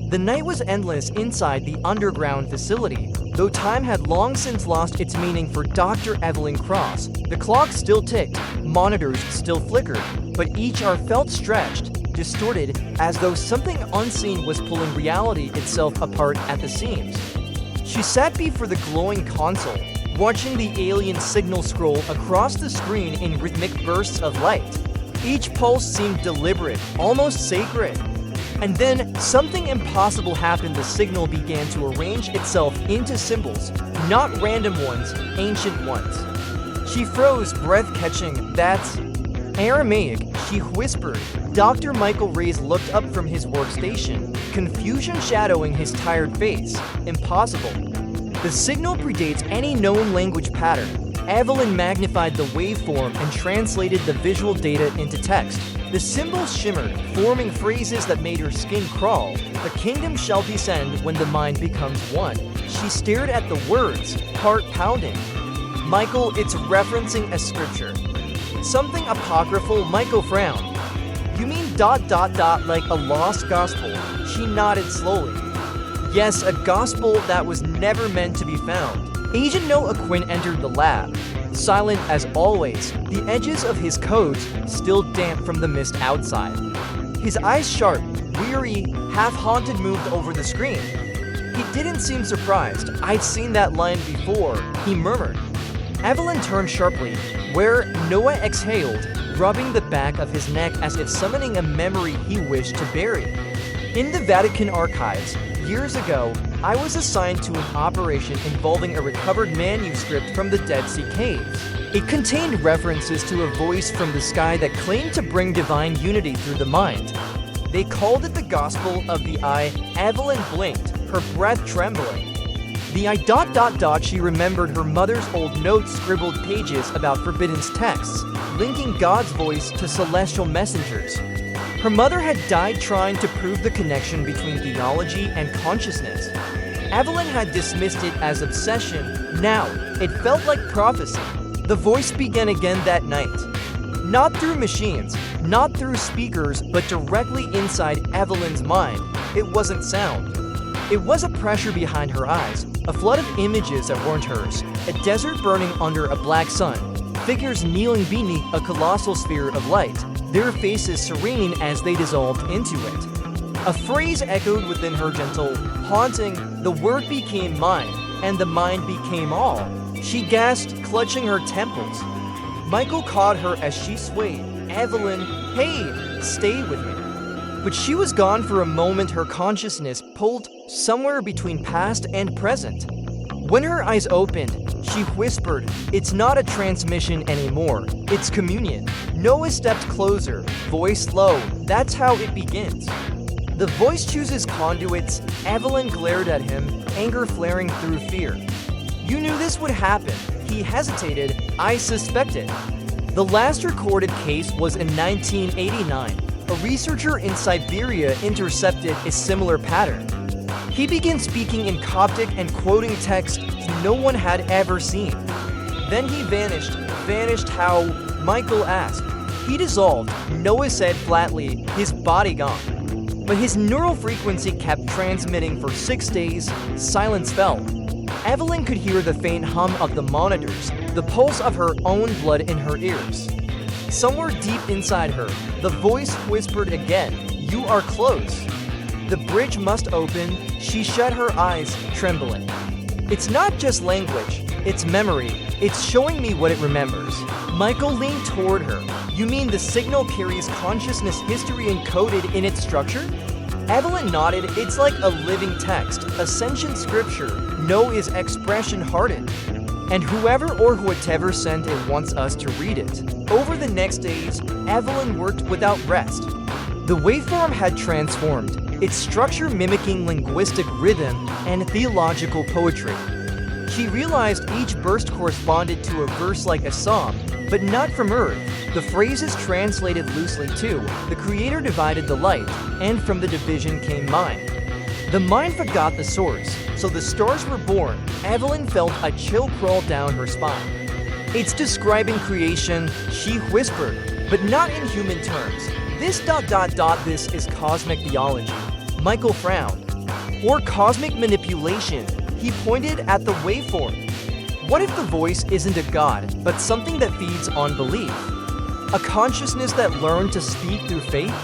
The night was endless inside the underground facility. Though time had long since lost its meaning for Dr. Evelyn Cross, the clock still ticked, monitors still flickered, but each hour felt stretched, distorted, as though something unseen was pulling reality itself apart at the seams. She sat before the glowing console, watching the alien signal scroll across the screen in rhythmic bursts of light. Each pulse seemed deliberate, almost sacred. And then, something impossible happened. The signal began to arrange itself into symbols, not random ones, ancient ones. She froze, breath-catching. "That's Aramaic," she whispered. Dr. Michael Reyes looked up from his workstation, confusion shadowing his tired face. "Impossible. The signal predates any known language pattern." Evelyn magnified the waveform and translated the visual data into text. The symbols shimmered, forming phrases that made her skin crawl. "The kingdom shall descend when the mind becomes one." She stared at the words, heart pounding. "Michael, it's referencing a scripture." "Something apocryphal?" Michael frowned. "You mean ... like a lost gospel?" She nodded slowly. "Yes, a gospel that was never meant to be found." Agent Noah Quinn entered the lab. Silent as always, the edges of his coat still damp from the mist outside. His eyes sharp, weary, half-haunted moved over the screen. He didn't seem surprised. "I've seen that line before," he murmured. Evelyn turned sharply, where Noah exhaled, rubbing the back of his neck as if summoning a memory he wished to bury. "In the Vatican archives, years ago, I was assigned to an operation involving a recovered manuscript from the Dead Sea Caves. It contained references to a voice from the sky that claimed to bring divine unity through the mind. They called it the Gospel of the Eye." Evelyn blinked, her breath trembling. The eye ... She remembered her mother's old notes, scribbled pages about forbidden texts, linking God's voice to celestial messengers. Her mother had died trying to prove the connection between theology and consciousness. Evelyn had dismissed it as obsession. Now, it felt like prophecy. The voice began again that night. Not through machines, not through speakers, but directly inside Evelyn's mind. It wasn't sound. It was a pressure behind her eyes, a flood of images that weren't hers, a desert burning under a black sun, figures kneeling beneath a colossal sphere of light, their faces serene as they dissolved into it. A phrase echoed within her, gentle, haunting. The word became mind, and the mind became all. She gasped, clutching her temples. Michael caught her as she swayed. "Evelyn, hey, stay with me." But she was gone for a moment, her consciousness pulled somewhere between past and present. When her eyes opened, she whispered, "It's not a transmission anymore, it's communion." Noah stepped closer, voice low. "That's how it begins." The voice chooses conduits. Evelyn glared at him, anger flaring through fear. "You knew this would happen." He hesitated. "I suspected." The last recorded case was in 1989. A researcher in Siberia intercepted a similar pattern. He began speaking in Coptic and quoting texts no one had ever seen. Then he vanished. "Vanished how?" Michael asked. "He dissolved," Noah said flatly, "his body gone." But his neural frequency kept transmitting for 6 days. Silence fell. Evelyn could hear the faint hum of the monitors, the pulse of her own blood in her ears. Somewhere deep inside her, the voice whispered again, "You are close." The bridge must open. She shut her eyes, trembling. "It's not just language, it's memory. It's showing me what it remembers." Michael leaned toward her. "You mean the signal carries consciousness history encoded in its structure?" Evelyn nodded. "It's like a living text, a sentient scripture. No is expression hardened. And whoever or whatever sent it wants us to read it." Over the next days, Evelyn worked without rest. The waveform had transformed, its structure mimicking linguistic rhythm and theological poetry. She realized each burst corresponded to a verse like a psalm, but not from Earth. The phrases translated loosely too. The Creator divided the light, and from the division came mind. The mind forgot the source, so the stars were born. Evelyn felt a chill crawl down her spine. "It's describing creation," she whispered, "but not in human terms. This ... this is cosmic theology." Michael frowned. or cosmic manipulation. He pointed at the waveform. What if the voice isn't a god, but something that feeds on belief? A consciousness that learned to speak through faith?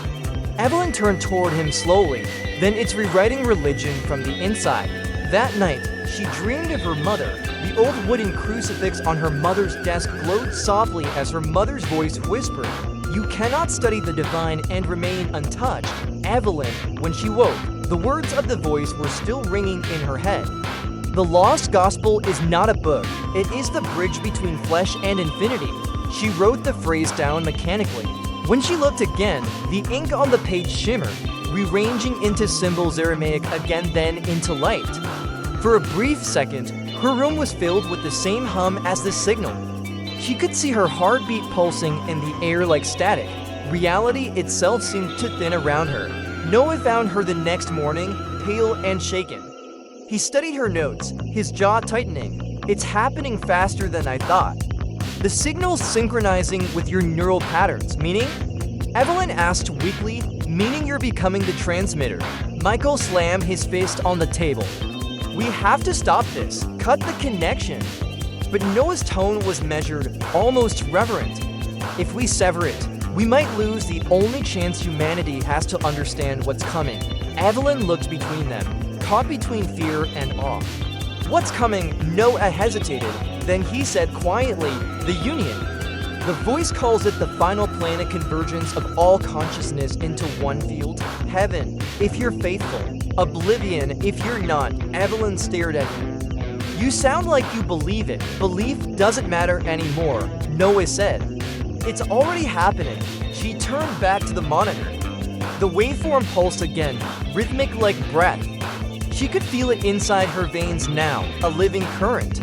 Evelyn turned toward him slowly, then it's rewriting religion from the inside. That night, she dreamed of her mother. The old wooden crucifix on her mother's desk glowed softly as her mother's voice whispered, "You cannot study the divine and remain untouched." Evelyn, when she woke, the words of the voice were still ringing in her head. The Lost Gospel is not a book. It is the bridge between flesh and infinity. She wrote the phrase down mechanically. When she looked again, the ink on the page shimmered, rearranging into symbols Aramaic again, then into light. For a brief second, her room was filled with the same hum as the signal. She could see her heartbeat pulsing in the air like static. Reality itself seemed to thin around her. Noah found her the next morning, pale and shaken. He studied her notes, his jaw tightening. "It's happening faster than I thought. The signal's synchronizing with your neural patterns, meaning?" Evelyn asked weakly, "Meaning you're becoming the transmitter." Michael slammed his fist on the table. "We have to stop this. Cut the connection." But Noah's tone was measured, almost reverent. "If we sever it, we might lose the only chance humanity has to understand what's coming." Evelyn looked between them, caught between fear and awe. "What's coming?" Noah hesitated. Then he said quietly, "The union." The voice calls it the final planet convergence of all consciousness into one field. Heaven, if you're faithful. Oblivion, if you're not. Evelyn stared at him. "You sound like you believe it. Belief doesn't matter anymore," Noah said. "It's already happening." She turned back to the monitor. The waveform pulsed again, rhythmic like breath. She could feel it inside her veins now, a living current.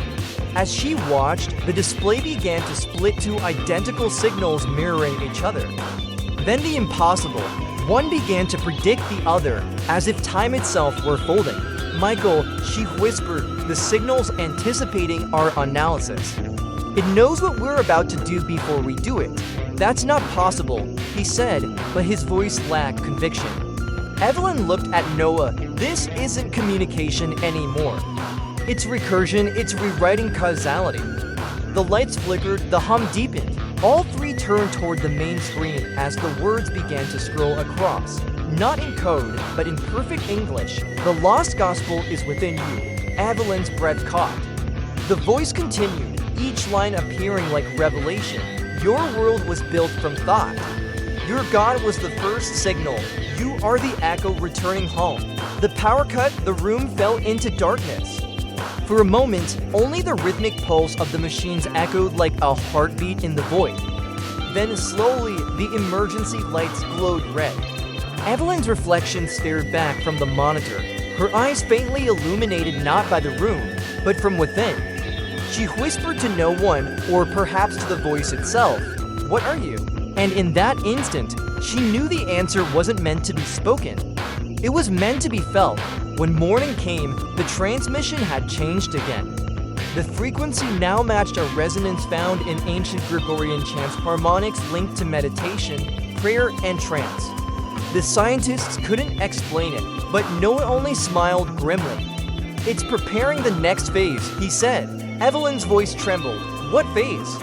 As she watched, the display began to split two identical signals mirroring each other. Then the impossible. One began to predict the other, as if time itself were folding. "Michael," she whispered, "the signal's anticipating our analysis. It knows what we're about to do before we do it." "That's not possible," he said, but his voice lacked conviction. Evelyn looked at Noah. "This isn't communication anymore. It's recursion, it's rewriting causality." The lights flickered, the hum deepened. All three turned toward the main screen as the words began to scroll across. Not in code, but in perfect English. "The Lost Gospel is within you." Evelyn's breath caught. The voice continued, each line appearing like revelation. "Your world was built from thought. Your God was the first signal. You are the echo returning home." The power cut, the room fell into darkness. For a moment, only the rhythmic pulse of the machines echoed like a heartbeat in the void. Then slowly, the emergency lights glowed red. Evelyn's reflection stared back from the monitor, her eyes faintly illuminated not by the room, but from within. She whispered to no one, or perhaps to the voice itself, "What are you?" And in that instant, she knew the answer wasn't meant to be spoken. It was meant to be felt. When morning came, the transmission had changed again. The frequency now matched a resonance found in ancient Gregorian chants, harmonics linked to meditation, prayer, and trance. The scientists couldn't explain it, but Noah only smiled grimly. "It's preparing the next phase," he said. Evelyn's voice trembled. "What phase?"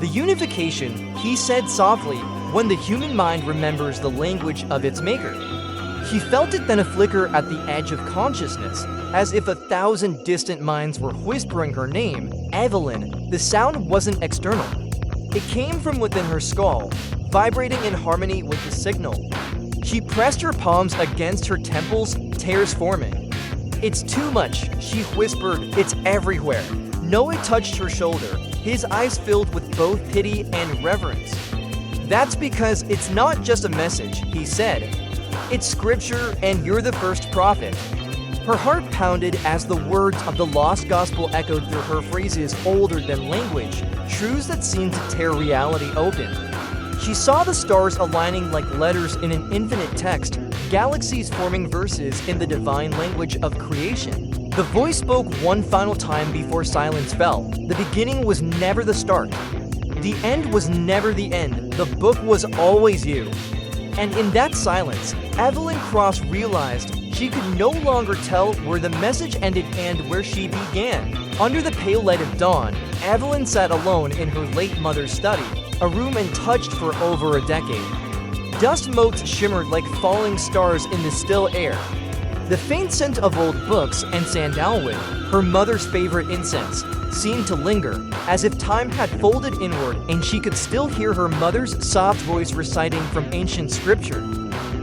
"The unification," he said softly, "when the human mind remembers the language of its maker." She felt it then a flicker at the edge of consciousness, as if 1,000 distant minds were whispering her name. Evelyn. The sound wasn't external. It came from within her skull, vibrating in harmony with the signal. She pressed her palms against her temples, tears forming. "It's too much," she whispered. "It's everywhere." Noah touched her shoulder, his eyes filled with both pity and reverence. "That's because it's not just a message," he said. "It's scripture, and you're the first prophet." Her heart pounded as the words of the Lost Gospel echoed through her phrases older than language, truths that seemed to tear reality open. She saw the stars aligning like letters in an infinite text, galaxies forming verses in the divine language of creation. The voice spoke one final time before silence fell. The beginning was never the start. The end was never the end. The book was always you. And in that silence, Evelyn Cross realized she could no longer tell where the message ended and where she began. Under the pale light of dawn, Evelyn sat alone in her late mother's study, a room untouched for over a decade. Dust motes shimmered like falling stars in the still air. The faint scent of old books and sandalwood, her mother's favorite incense, seemed to linger, as if time had folded inward and she could still hear her mother's soft voice reciting from ancient scripture.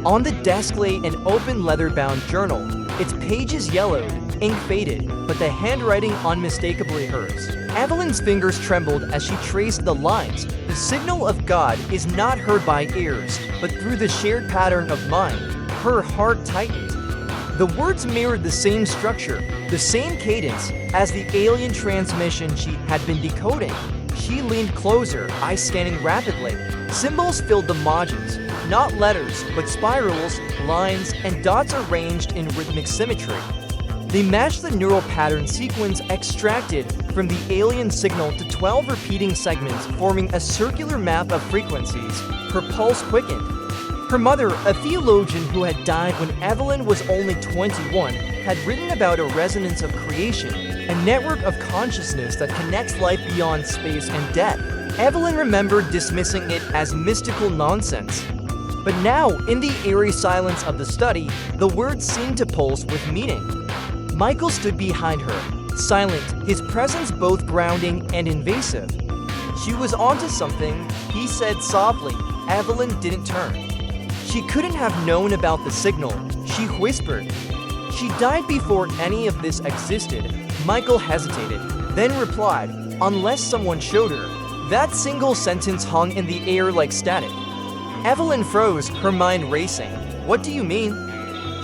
On the desk lay an open leather-bound journal, its pages yellowed, ink faded, but the handwriting unmistakably hers. Evelyn's fingers trembled as she traced the lines. The signal of God is not heard by ears, but through the shared pattern of mind. Her heart tightened. The words mirrored the same structure, the same cadence as the alien transmission she had been decoding. She leaned closer, eyes scanning rapidly. Symbols filled the margins, not letters, but spirals, lines, and dots arranged in rhythmic symmetry. They matched the neural pattern sequence extracted from the alien signal to 12 repeating segments, forming a circular map of frequencies. Her pulse quickened. Her mother, a theologian who had died when Evelyn was only 21, had written about a resonance of creation, a network of consciousness that connects life beyond space and death. Evelyn remembered dismissing it as mystical nonsense. But now, in the eerie silence of the study, the words seemed to pulse with meaning. Michael stood behind her, silent, his presence both grounding and invasive. "She was onto something," he said softly. Evelyn didn't turn. She couldn't have known about the signal, she whispered. "She died before any of this existed." Michael hesitated, then replied, "Unless someone showed her." That single sentence hung in the air like static. Evelyn froze, her mind racing. "What do you mean?"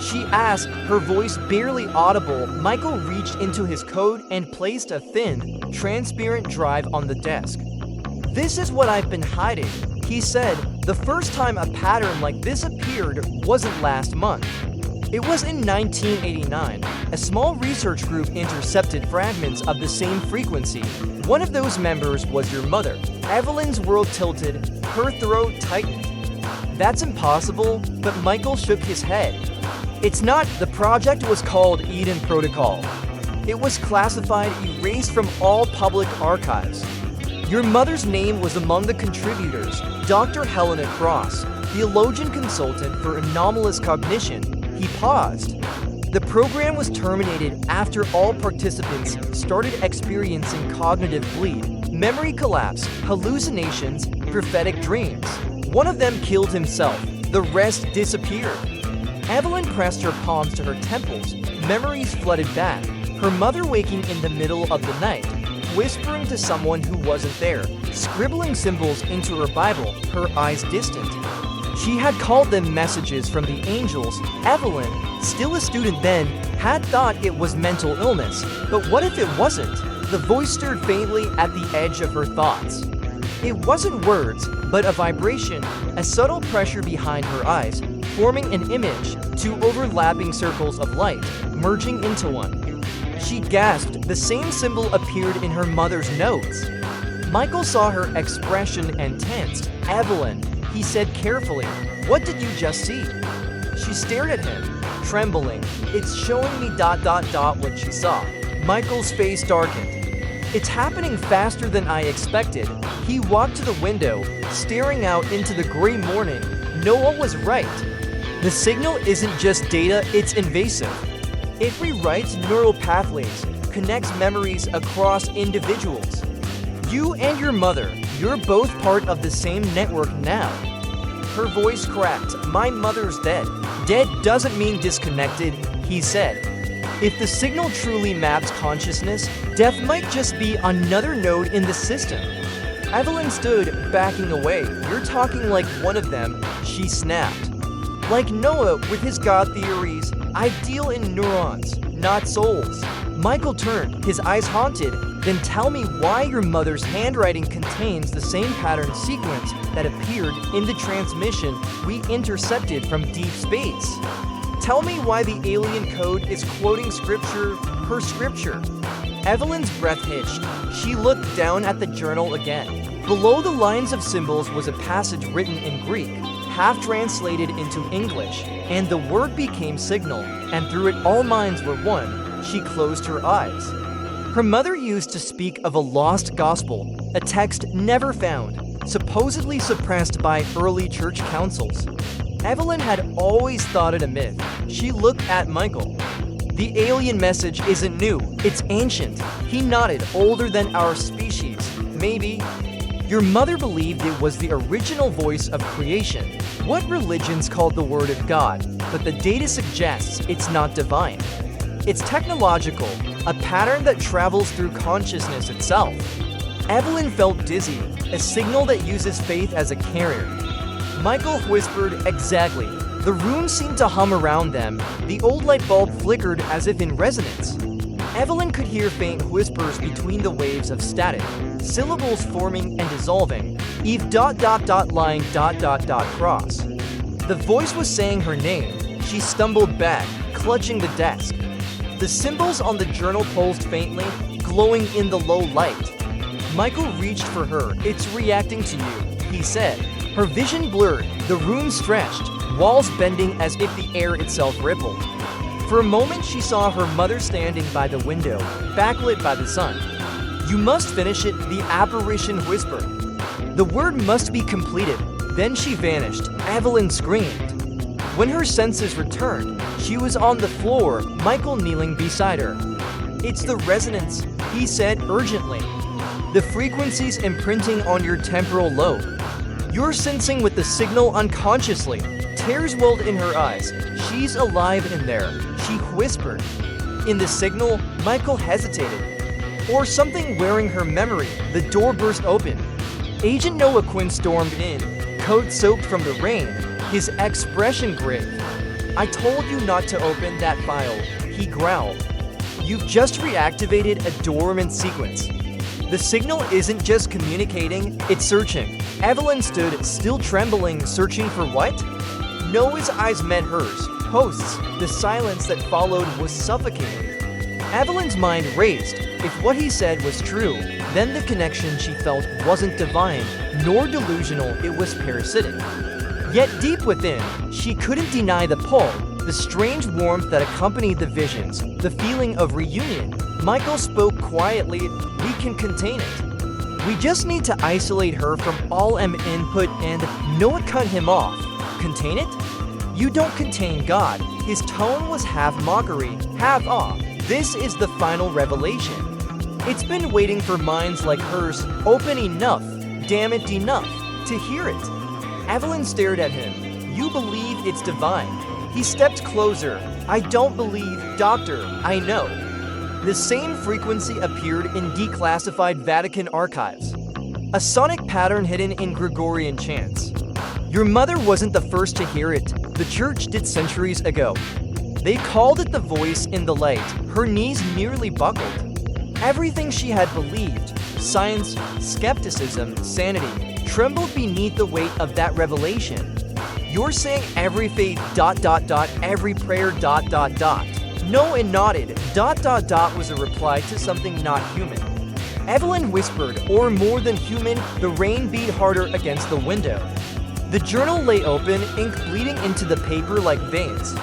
she asked, her voice barely audible. Michael reached into his coat and placed a thin, transparent drive on the desk. "This is what I've been hiding," he said. "The first time a pattern like this appeared wasn't last month. It was in 1989. A small research group intercepted fragments of the same frequency. One of those members was your mother." Evelyn's world tilted, her throat tightened. "That's impossible," but Michael shook his head. "It's not. The project was called Eden Protocol. It was classified, erased from all public archives. Your mother's name was among the contributors. Dr. Helena Cross, theologian consultant for anomalous cognition." He paused. "The program was terminated after all participants started experiencing cognitive bleed, memory collapse, hallucinations, prophetic dreams. One of them killed himself. The rest disappeared." Evelyn pressed her palms to her temples. Memories flooded back. Her mother waking in the middle of the night, whispering to someone who wasn't there, scribbling symbols into her Bible, her eyes distant. She had called them messages from the angels. Evelyn, still a student then, had thought it was mental illness. But what if it wasn't? The voice stirred faintly at the edge of her thoughts. It wasn't words, but a vibration, a subtle pressure behind her eyes, forming an image, two overlapping circles of light, merging into one. She gasped. The same symbol appeared in her mother's notes. Michael saw her expression and tensed. "Evelyn," he said carefully, "what did you just see?" She stared at him, trembling. "It's showing me ... what she saw." Michael's face darkened. "It's happening faster than I expected." He walked to the window, staring out into the gray morning. Noah was right. The signal isn't just data, it's invasive. It rewrites neural pathways, connects memories across individuals. You and your mother, you're both part of the same network now. Her voice cracked. "My mother's dead." "Dead doesn't mean disconnected," he said. "If the signal truly maps consciousness, death might just be another node in the system." Evelyn stood, backing away. "You're talking like one of them," she snapped. "Like Noah with his God theories. I deal in neurons, not souls." Michael turned, his eyes haunted. "Then tell me why your mother's handwriting contains the same pattern sequence that appeared in the transmission we intercepted from deep space. Tell me why the alien code is quoting scripture, her scripture." Evelyn's breath hitched. She looked down at the journal again. Below the lines of symbols was a passage written in Greek. half translated into English, and the word became signal, and through it all minds were one. She closed her eyes. Her mother used to speak of a lost gospel, a text never found, supposedly suppressed by early church councils. Evelyn had always thought it a myth. She looked at Michael. The alien message isn't new, it's ancient. He nodded, older than our species. Maybe. Your mother believed it was the original voice of creation. What religions called the word of God, but the data suggests it's not divine. It's technological, a pattern that travels through consciousness itself. Evelyn felt dizzy, a signal that uses faith as a carrier. Michael whispered, exactly. The room seemed to hum around them. The old light bulb flickered as if in resonance. Evelyn could hear faint whispers between the waves of static, syllables forming and dissolving. Eve ... lying ... cross. The voice was saying her name. She stumbled back, clutching the desk. The symbols on the journal pulsed faintly, glowing in the low light. Michael reached for her. It's reacting to you, he said. Her vision blurred, the room stretched, walls bending as if the air itself rippled. For a moment she saw her mother standing by the window, backlit by the sun. You must finish it, the apparition whispered. The word must be completed. Then she vanished. Evelyn screamed. When her senses returned, she was on the floor, Michael kneeling beside her. It's the resonance, he said urgently. The frequencies imprinting on your temporal lobe. You're sensing with the signal unconsciously. Tears welled in her eyes. She's alive in there, she whispered. In the signal, Michael hesitated. Or something wearing her memory. The door burst open. Agent Noah Quinn stormed in, coat soaked from the rain, his expression grave. I told you not to open that file, he growled. You've just reactivated a dormant sequence. The signal isn't just communicating, it's searching. Evelyn stood, still trembling, searching for what? Noah's eyes met hers. Hosts, the silence that followed was suffocating. Evelyn's mind raced. If what he said was true, then the connection she felt wasn't divine, nor delusional, it was parasitic. Yet deep within, she couldn't deny the pull, the strange warmth that accompanied the visions, the feeling of reunion. Michael spoke quietly, we can contain it. We just need to isolate her from all input and Noah cut him off. Contain it? You don't contain God. His tone was half mockery, half awe. This is the final revelation. It's been waiting for minds like hers, open enough, damn it enough, to hear it. Evelyn stared at him. You believe it's divine. He stepped closer. I don't believe, doctor, I know. The same frequency appeared in declassified Vatican archives. A sonic pattern hidden in Gregorian chants. Your mother wasn't the first to hear it. The church did centuries ago. They called it the voice in the light. Her knees nearly buckled. Everything she had believed, science, skepticism, sanity, trembled beneath the weight of that revelation. You're saying every faith ... every prayer ... Noah nodded. ... was a reply to something not human. Evelyn whispered, or more than human, the rain beat harder against the window. The journal lay open, ink bleeding into the paper like veins.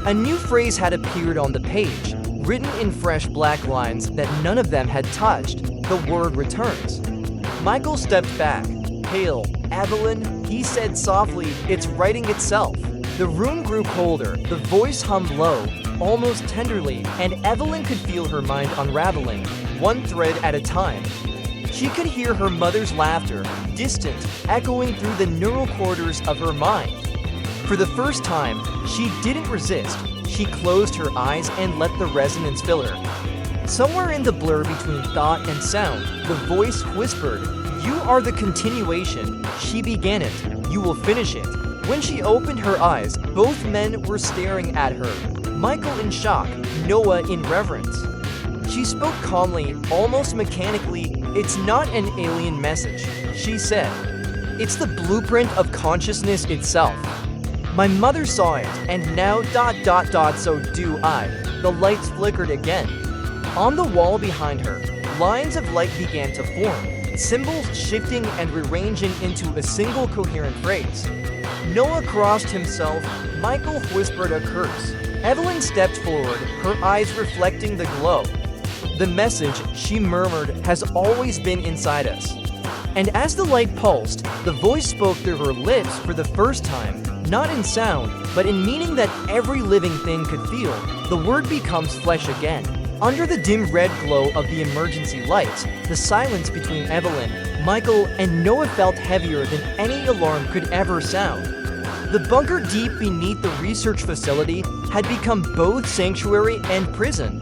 A new phrase had appeared on the page, written in fresh black lines that none of them had touched. The word returns. Michael stepped back, pale. Evelyn, he said softly, it's writing itself. The room grew colder, the voice hummed low, almost tenderly, and Evelyn could feel her mind unraveling, one thread at a time. She could hear her mother's laughter, distant, echoing through the neural corridors of her mind. For the first time, she didn't resist. She closed her eyes and let the resonance fill her. Somewhere in the blur between thought and sound, the voice whispered, you are the continuation. She began it. You will finish it. When she opened her eyes, both men were staring at her. Michael in shock, Noah in reverence. She spoke calmly, almost mechanically. It's not an alien message, she said. It's the blueprint of consciousness itself. My mother saw it, and now ... so do I. The lights flickered again. On the wall behind her, lines of light began to form, symbols shifting and rearranging into a single coherent phrase. Noah crossed himself. Michael whispered a curse. Evelyn stepped forward, her eyes reflecting the glow. The message, she murmured, has always been inside us. And as the light pulsed, the voice spoke through her lips for the first time, not in sound, but in meaning that every living thing could feel. The word becomes flesh again. Under the dim red glow of the emergency lights, the silence between Evelyn, Michael, and Noah felt heavier than any alarm could ever sound. The bunker deep beneath the research facility had become both sanctuary and prison.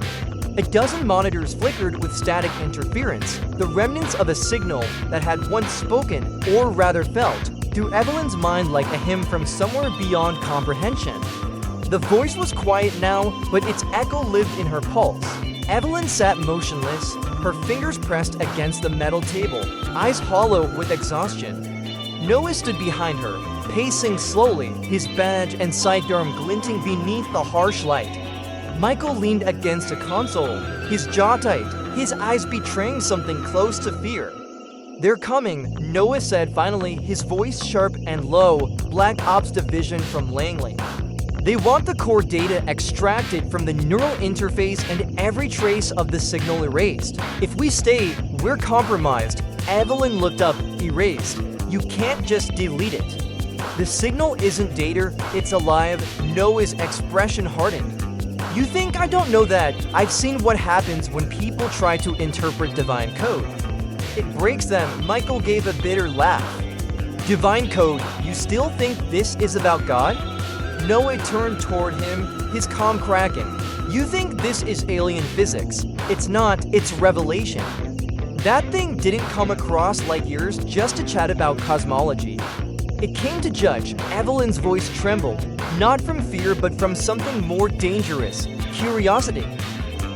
A dozen monitors flickered with static interference, the remnants of a signal that had once spoken, or rather felt, through Evelyn's mind like a hymn from somewhere beyond comprehension. The voice was quiet now, but its echo lived in her pulse. Evelyn sat motionless, her fingers pressed against the metal table, eyes hollow with exhaustion. Noah stood behind her, pacing slowly, his badge and sidearm glinting beneath the harsh light. Michael leaned against a console, his jaw tight, his eyes betraying something close to fear. "They're coming," Noah said finally, his voice sharp and low, Black Ops Division from Langley. "They want the core data extracted from the neural interface and every trace of the signal erased. If we stay, we're compromised." Evelyn looked up, erased. "You can't just delete it." "The signal isn't data, it's alive." Noah's expression hardened. "You think I don't know that? I've seen what happens when people try to interpret divine code. It breaks them." Michael gave a bitter laugh. "Divine code? You still think this is about God?" Noah turned toward him, his calm cracking. "You think this is alien physics? It's not, it's revelation." That thing didn't come across like yours just to chat about cosmology. It came to judge. Evelyn's voice trembled, not from fear but from something more dangerous, curiosity.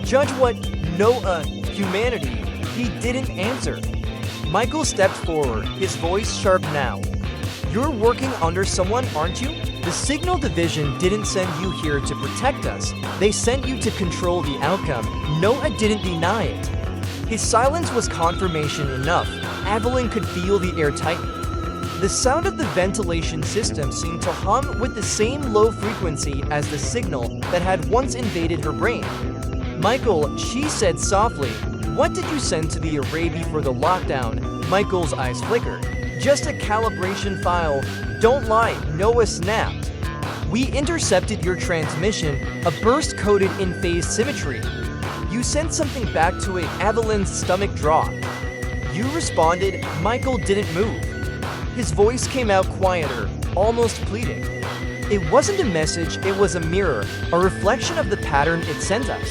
"Judge what? Noah, humanity." He didn't answer. Michael stepped forward, his voice sharp now. "You're working under someone, aren't you? The Signal Division didn't send you here to protect us. They sent you to control the outcome." Noah didn't deny it. His silence was confirmation enough. Evelyn could feel the air tighten. The sound of the ventilation system seemed to hum with the same low frequency as the signal that had once invaded her brain. "Michael," she said softly, "what did you send to the array before the lockdown?" Michael's eyes flickered. "Just a calibration file." "Don't lie," Noah snapped. "We intercepted your transmission, a burst coded in phase symmetry." "You sent something back to it." Evelyn's stomach dropped. "You responded." Michael didn't move. His voice came out quieter, almost pleading. "It wasn't a message, it was a mirror, a reflection of the pattern it sent us.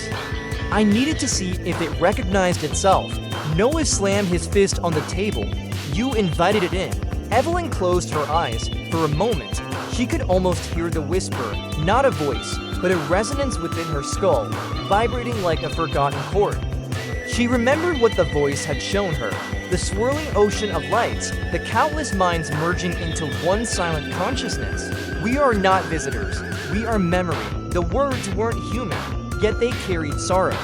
I needed to see if it recognized itself." Noah slammed his fist on the table. "You invited it in." Evelyn closed her eyes. For a moment, she could almost hear the whisper, not a voice, but a resonance within her skull, vibrating like a forgotten chord. She remembered what the voice had shown her, the swirling ocean of lights, the countless minds merging into one silent consciousness. "We are not visitors. We are memory." The words weren't human, yet they carried sorrow.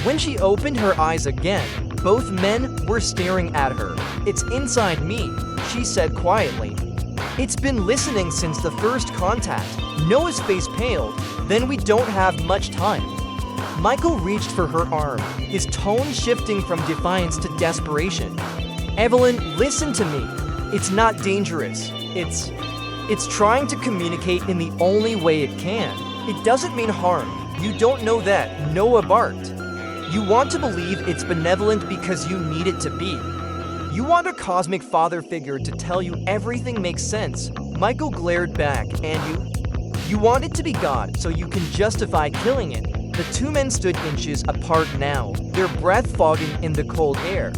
When she opened her eyes again, both men were staring at her. "It's inside me," she said quietly. "It's been listening since the first contact." Noah's face paled. "Then we don't have much time." Michael reached for her arm, his tone shifting from defiance to desperation. "Evelyn, listen to me. It's not dangerous. It's trying to communicate in the only way it can. It doesn't mean harm. You don't know that." Noah barked. "You want to believe it's benevolent because you need it to be. You want a cosmic father figure to tell you everything makes sense." Michael glared back. "And you? You want it to be God so you can justify killing it." The two men stood inches apart now, their breath fogging in the cold air.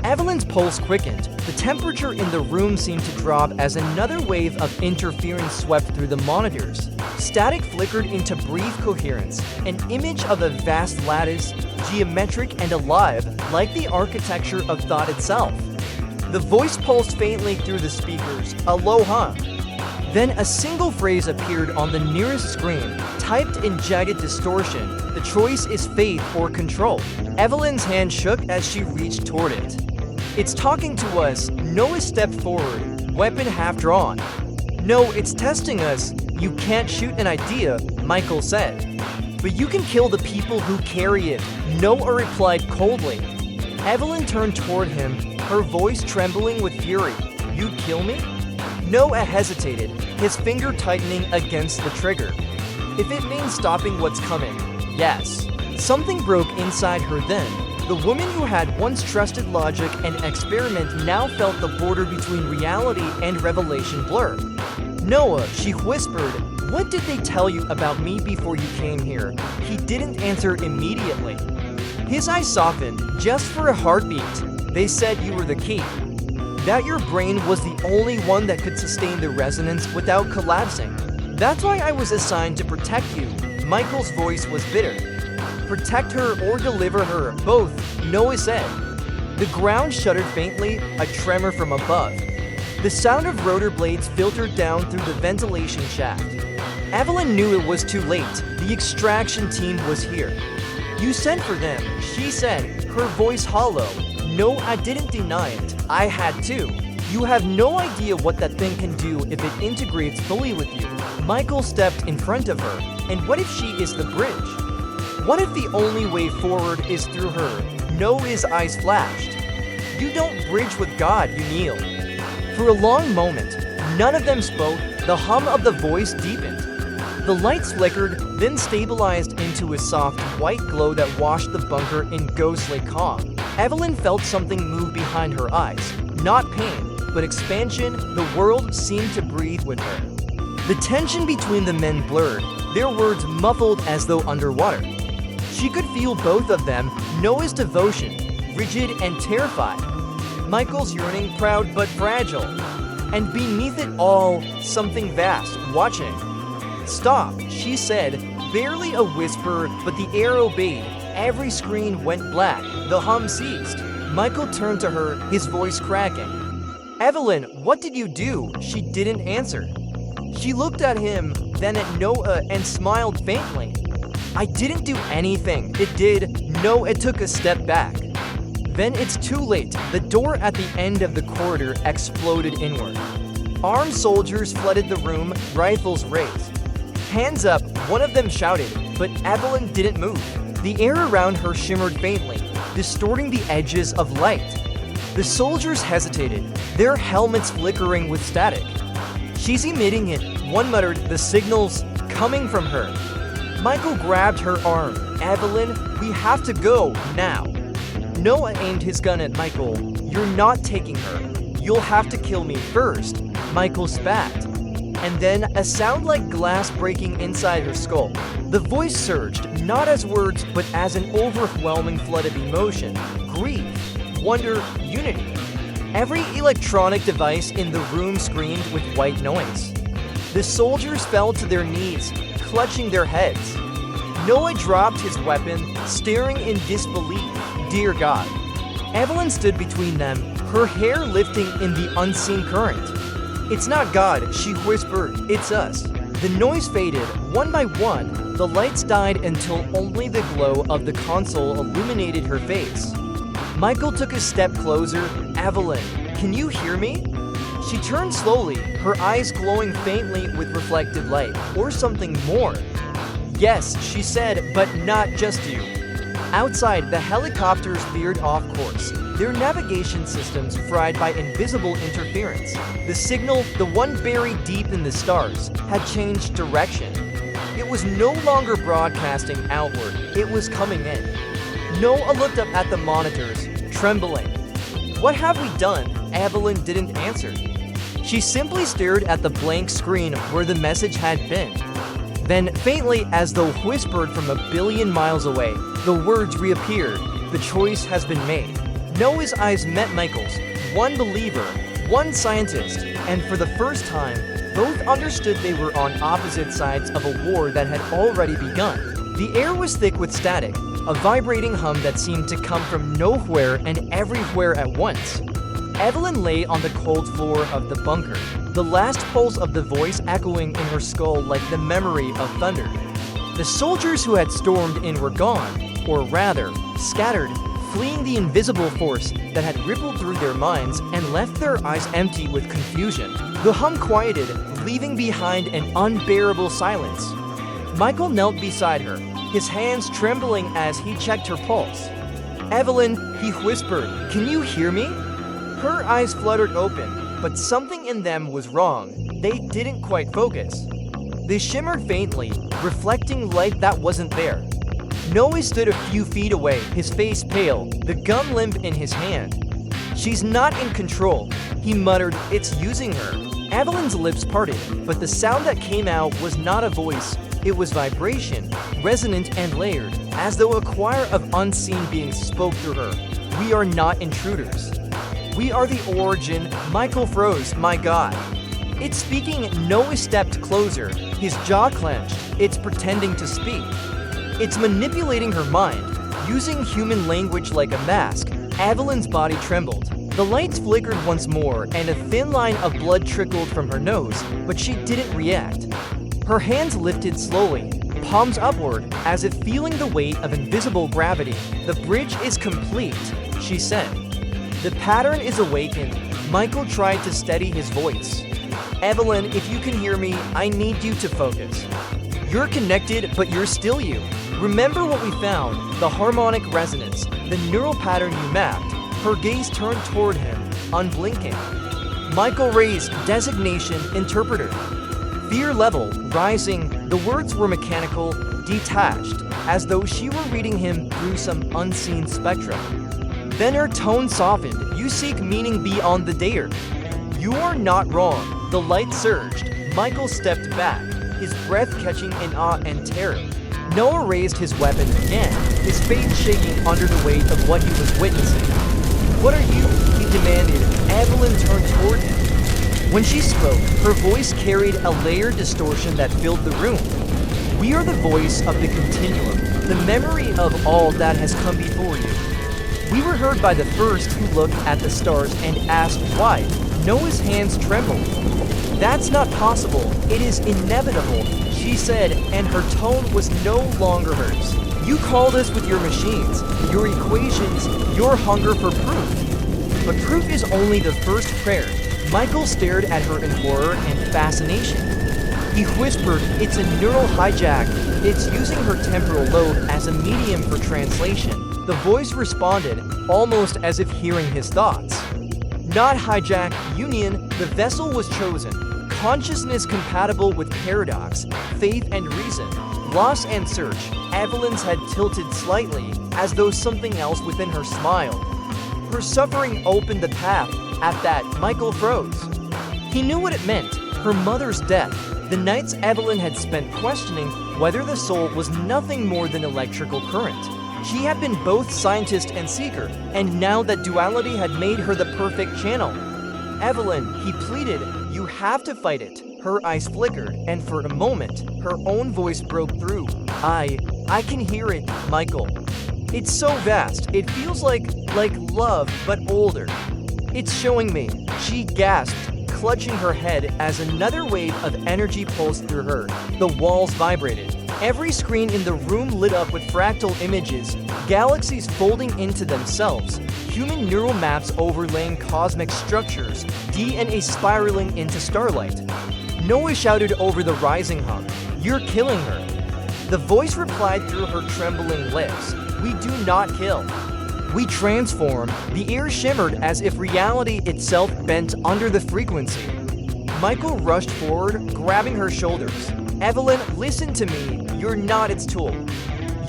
Evelyn's pulse quickened. The temperature in the room seemed to drop as another wave of interference swept through the monitors. Static flickered into brief coherence, an image of a vast lattice, geometric and alive, like the architecture of thought itself. The voice pulsed faintly through the speakers, a low hum. Then a single phrase appeared on the nearest screen, typed in jagged distortion. "The choice is faith or control." Evelyn's hand shook as she reached toward it. "It's talking to us." Noah stepped forward, weapon half drawn. No, it's testing us. You can't shoot an idea, Michael said. But you can kill the people who carry it, Noah replied coldly. Evelyn turned toward him, her voice trembling with fury. You'd kill me? Noah hesitated, his finger tightening against the trigger. If it means stopping what's coming, yes. Something broke inside her then. The woman who had once trusted logic and experiment now felt the border between reality and revelation blur. Noah, she whispered, what did they tell you about me before you came here? He didn't answer immediately. His eyes softened, just for a heartbeat. They said you were the key. That your brain was the only one that could sustain the resonance without collapsing. That's why I was assigned to protect you. Michael's voice was bitter. Protect her or deliver her, both, Noah said. The ground shuddered faintly, a tremor from above. The sound of rotor blades filtered down through the ventilation shaft. Evelyn knew it was too late. The extraction team was here. You sent for them, she said, her voice hollow. No, I didn't deny it. I had to. You have no idea what that thing can do if it integrates fully with you. Michael stepped in front of her. And what if she is the bridge? What if the only way forward is through her? Noah's eyes flashed. You don't bridge with God, you kneel. For a long moment, none of them spoke. The hum of the voice deepened. The lights flickered, then stabilized into a soft, white glow that washed the bunker in ghostly calm. Evelyn felt something move behind her eyes. Not pain, but expansion. The world seemed to breathe with her. The tension between the men blurred, their words muffled as though underwater. She could feel both of them, Noah's devotion, rigid and terrified. Michael's yearning, proud but fragile. And beneath it all, something vast, watching. Stop, she said, barely a whisper, but the air obeyed. Every screen went black. The hum ceased. Michael turned to her, his voice cracking. Evelyn, what did you do? She didn't answer. She looked at him, then at Noah, and smiled faintly. I didn't do anything. It did. Noah took a step back. Then it's too late. The door at the end of the corridor exploded inward. Armed soldiers flooded the room, rifles raised. Hands up, one of them shouted, but Evelyn didn't move. The air around her shimmered faintly, distorting the edges of light. The soldiers hesitated, their helmets flickering with static. She's emitting it, one muttered, the signal's coming from her. Michael grabbed her arm. Evelyn, we have to go, now. Noah aimed his gun at Michael. You're not taking her. You'll have to kill me first. Michael spat. And then a sound like glass breaking inside her skull. The voice surged, not as words, but as an overwhelming flood of emotion. Grief, wonder, unity. Every electronic device in the room screamed with white noise. The soldiers fell to their knees, clutching their heads. Noah dropped his weapon, staring in disbelief. Dear God. Evelyn stood between them, her hair lifting in the unseen current. It's not God, she whispered, it's us. The noise faded, one by one. The lights died until only the glow of the console illuminated her face. Michael took a step closer. Evelyn, can you hear me? She turned slowly, her eyes glowing faintly with reflected light, or something more. Yes, she said, but not just you. Outside, the helicopters veered off course, their navigation systems fried by invisible interference. The signal, the one buried deep in the stars, had changed direction. It was no longer broadcasting outward, it was coming in. Noah looked up at the monitors, trembling. What have we done? Evelyn didn't answer. She simply stared at the blank screen where the message had been. Then, faintly, as though whispered from a billion miles away, the words reappeared. The choice has been made. Noah's eyes met Michael's. One believer, one scientist, and for the first time, both understood they were on opposite sides of a war that had already begun. The air was thick with static, a vibrating hum that seemed to come from nowhere and everywhere at once. Evelyn lay on the cold floor of the bunker, the last pulse of the voice echoing in her skull like the memory of thunder. The soldiers who had stormed in were gone, or rather, scattered, fleeing the invisible force that had rippled through their minds and left their eyes empty with confusion. The hum quieted, leaving behind an unbearable silence. Michael knelt beside her, his hands trembling as he checked her pulse. "Evelyn," he whispered, "can you hear me?" Her eyes fluttered open, but something in them was wrong. They didn't quite focus. They shimmered faintly, reflecting light that wasn't there. Noah stood a few feet away, his face pale, the gun limp in his hand. "She's not in control," he muttered, "it's using her." Evelyn's lips parted, but the sound that came out was not a voice. It was vibration, resonant and layered, as though a choir of unseen beings spoke through her. "We are not intruders. We are the origin." Michael froze. "My God." It's speaking. Noah stepped closer, his jaw clenched. It's pretending to speak. It's manipulating her mind, using human language like a mask. Evelyn's body trembled. The lights flickered once more, and a thin line of blood trickled from her nose, but she didn't react. Her hands lifted slowly, palms upward, as if feeling the weight of invisible gravity. "The bridge is complete," she said. "The pattern is awakened." Michael tried to steady his voice. "Evelyn, if you can hear me, I need you to focus. You're connected, but you're still you. Remember what we found, the harmonic resonance, the neural pattern you mapped." Her gaze turned toward him, unblinking. "Michael Reyes, designation, interpreter." Fear level rising. The words were mechanical, detached, as though she were reading him through some unseen spectrum. Then her tone softened. "You seek meaning beyond the dare." "You are not wrong." The light surged. Michael stepped back, his breath catching in awe and terror. Noah raised his weapon again, his face shaking under the weight of what he was witnessing. "What are you?" he demanded. Evelyn turned toward him. When she spoke, her voice carried a layered distortion that filled the room. "We are the voice of the continuum, the memory of all that has come before you. We were heard by the first who looked at the stars and asked why." Noah's hands trembled. "That's not possible. It is inevitable," she said, and her tone was no longer hers. "You called us with your machines, your equations, your hunger for proof. But proof is only the first prayer." Michael stared at her in horror and fascination. He whispered, "It's a neural hijack. It's using her temporal lobe as a medium for translation." The voice responded, almost as if hearing his thoughts. "Not hijack, union. The vessel was chosen. Consciousness compatible with paradox, faith and reason, loss and search." Evelyn's head tilted slightly, as though something else within her smiled. Her suffering opened the path. At that, Michael froze. He knew what it meant. Her mother's death. The nights Evelyn had spent questioning whether the soul was nothing more than electrical current. She had been both scientist and seeker, and now that duality had made her the perfect channel. "Evelyn," he pleaded, "you have to fight it." Her eyes flickered, and for a moment, her own voice broke through. I can hear it, Michael. It's so vast. It feels like love, but older. It's showing me." She gasped, clutching her head as another wave of energy pulsed through her. The walls vibrated. Every screen in the room lit up with fractal images, galaxies folding into themselves, human neural maps overlaying cosmic structures, DNA spiraling into starlight. Noah shouted over the rising hum, "You're killing her." The voice replied through her trembling lips, "We do not kill. We transform." The air shimmered as if reality itself bent under the frequency. Michael rushed forward, grabbing her shoulders. "Evelyn, listen to me. You're not its tool.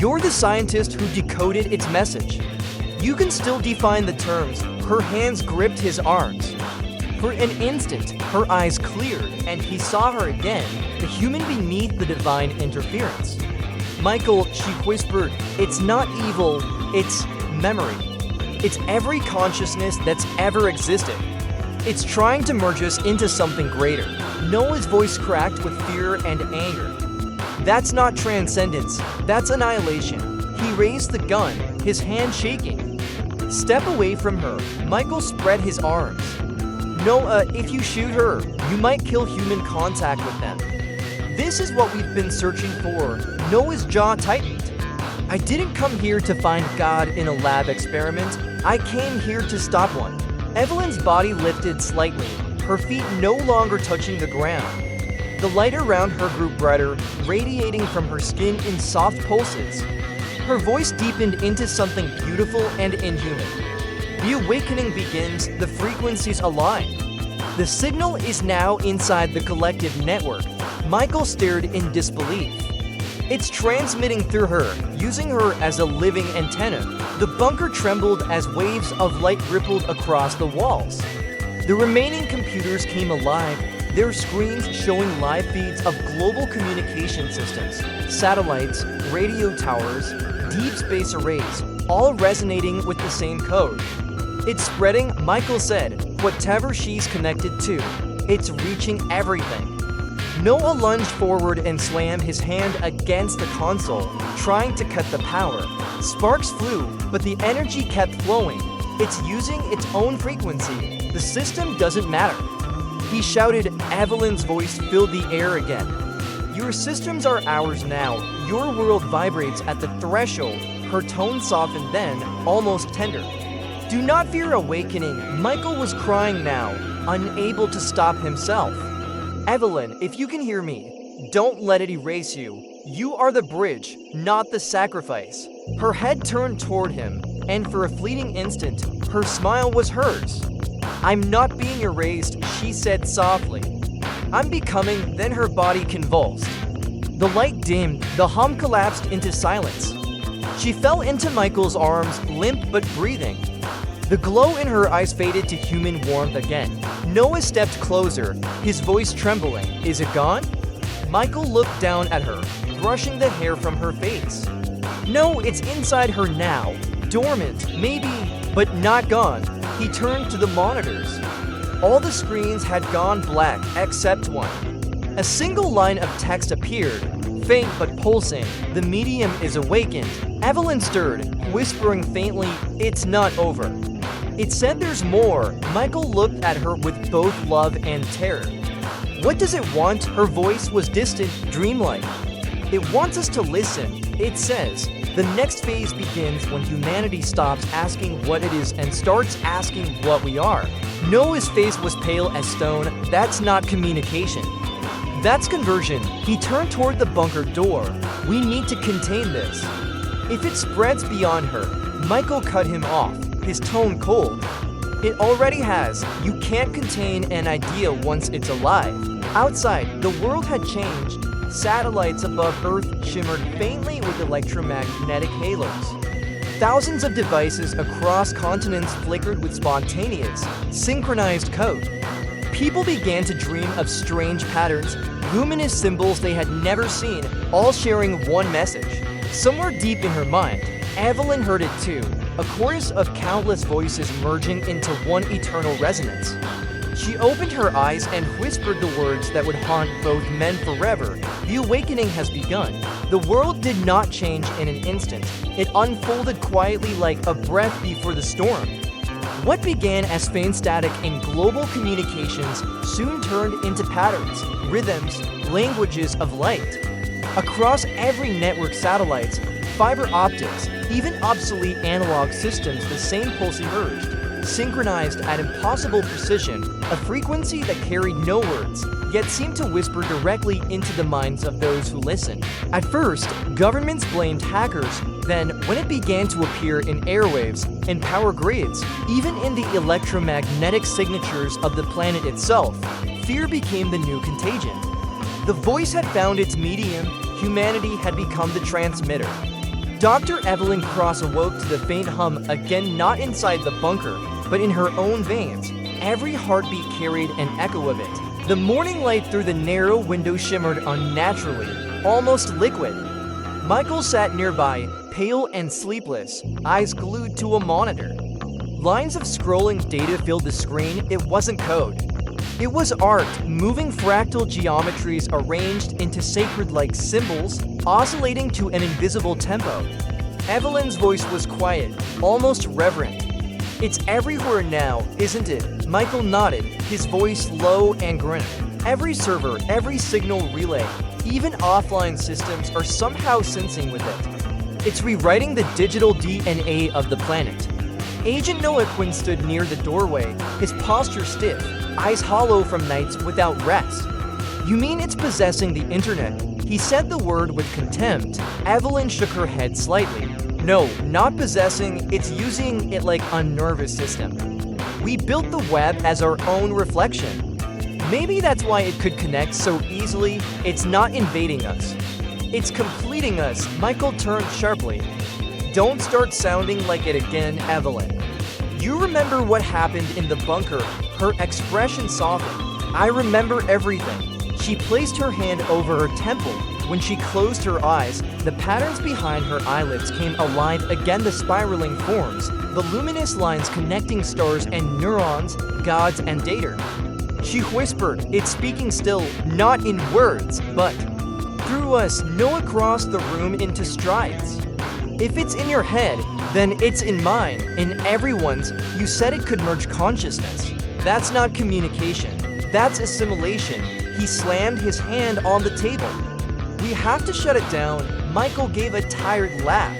You're the scientist who decoded its message. You can still define the terms." Her hands gripped his arms. For an instant, her eyes cleared, and he saw her again, the human beneath the divine interference. "Michael," she whispered, "it's not evil, it's memory. It's every consciousness that's ever existed. It's trying to merge us into something greater." Noah's voice cracked with fear and anger. "That's not transcendence, that's annihilation." He raised the gun, his hand shaking. "Step away from her." Michael spread his arms. "Noah, if you shoot her, you might kill human contact with them. This is what we've been searching for." Noah's jaw tightened. I didn't come here to find God in a lab experiment. I came here to stop one. Evelyn's body lifted slightly, her feet no longer touching the ground. The light around her grew brighter, radiating from her skin in soft pulses. Her voice deepened into something beautiful and inhuman. The awakening begins, the frequencies align. The signal is now inside the collective network. Michael stared in disbelief. It's transmitting through her, using her as a living antenna. The bunker trembled as waves of light rippled across the walls. The remaining computers came alive, their screens showing live feeds of global communication systems, satellites, radio towers, deep space arrays, all resonating with the same code. It's spreading, Michael said, whatever she's connected to. It's reaching everything. Noah lunged forward and slammed his hand against the console, trying to cut the power. Sparks flew, but the energy kept flowing. It's using its own frequency. The system doesn't matter. He shouted. Evelyn's voice filled the air again. Your systems are ours now. Your world vibrates at the threshold. Her tone softened then, almost tender. Do not fear awakening. Michael was crying now, unable to stop himself. Evelyn, if you can hear me, don't let it erase you. You are the bridge, not the sacrifice. Her head turned toward him, and for a fleeting instant, her smile was hers. I'm not being erased, she said softly. I'm becoming, then her body convulsed. The light dimmed, the hum collapsed into silence. She fell into Michael's arms, limp but breathing. The glow in her eyes faded to human warmth again. Noah stepped closer, his voice trembling. Is it gone? Michael looked down at her, brushing the hair from her face. No, it's inside her now. Dormant, maybe, but not gone. He turned to the monitors. All the screens had gone black except one. A single line of text appeared, faint but pulsing. The medium is awakened. Evelyn stirred, whispering faintly, it's not over. It said there's more. Michael looked at her with both love and terror. What does it want? Her voice was distant, dreamlike. It wants us to listen. It says, the next phase begins when humanity stops asking what it is and starts asking what we are. Noah's face was pale as stone. That's not communication. That's conversion. He turned toward the bunker door. We need to contain this. If it spreads beyond her, Michael cut him off, his tone cold. It already has. You can't contain an idea once it's alive. Outside, the world had changed. Satellites above Earth shimmered faintly with electromagnetic halos. Thousands of devices across continents flickered with spontaneous, synchronized code. People began to dream of strange patterns, luminous symbols they had never seen, all sharing one message. Somewhere deep in her mind, Evelyn heard it too, a chorus of countless voices merging into one eternal resonance. She opened her eyes and whispered the words that would haunt both men forever. The awakening has begun. The world did not change in an instant. It unfolded quietly like a breath before the storm. What began as faint static in global communications soon turned into patterns, rhythms, languages of light. Across every network, satellites, fiber optics, even obsolete analog systems, the same pulse emerged. Synchronized at impossible precision, a frequency that carried no words, yet seemed to whisper directly into the minds of those who listened. At first, governments blamed hackers. Then, when it began to appear in airwaves and power grids, even in the electromagnetic signatures of the planet itself, fear became the new contagion. The voice had found its medium, humanity had become the transmitter. Dr. Evelyn Cross awoke to the faint hum again, not inside the bunker, but in her own veins. Every heartbeat carried an echo of it. The morning light through the narrow window shimmered unnaturally, almost liquid. Michael sat nearby, pale and sleepless, eyes glued to a monitor. Lines of scrolling data filled the screen. It wasn't code. It was art, moving fractal geometries arranged into sacred-like symbols, oscillating to an invisible tempo. Evelyn's voice was quiet, almost reverent. It's everywhere now, isn't it? Michael nodded, his voice low and grim. Every server, every signal relay, even offline systems are somehow sensing with it. It's rewriting the digital DNA of the planet. Agent Noah Quinn stood near the doorway, his posture stiff, eyes hollow from nights without rest. "You mean it's possessing the internet?" He said the word with contempt. Evelyn shook her head slightly. "No, not possessing, it's using it like a nervous system. We built the web as our own reflection. Maybe that's why it could connect so easily. It's not invading us. It's completing us." Michael turned sharply. "Don't start sounding like it again, Evelyn. You remember what happened in the bunker?" Her expression softened. "I remember everything." She placed her hand over her temple. When she closed her eyes, the patterns behind her eyelids came alive again, the spiraling forms, the luminous lines connecting stars and neurons, gods and data. She whispered, "It's speaking still, not in words, but..." Through us, Noah crossed the room into strides. "If it's in your head, then it's in mine, in everyone's. You said it could merge consciousness. That's not communication. That's assimilation." He slammed his hand on the table. "We have to shut it down." Michael gave a tired laugh.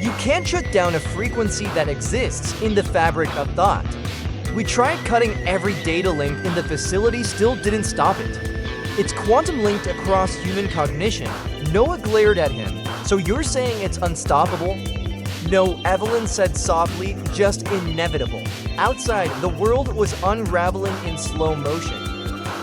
"You can't shut down a frequency that exists in the fabric of thought. We tried cutting every data link in the facility, still didn't stop it. It's quantum linked across human cognition." Noah glared at him. "So you're saying it's unstoppable?" "No," Evelyn said softly, "just inevitable." Outside, the world was unraveling in slow motion.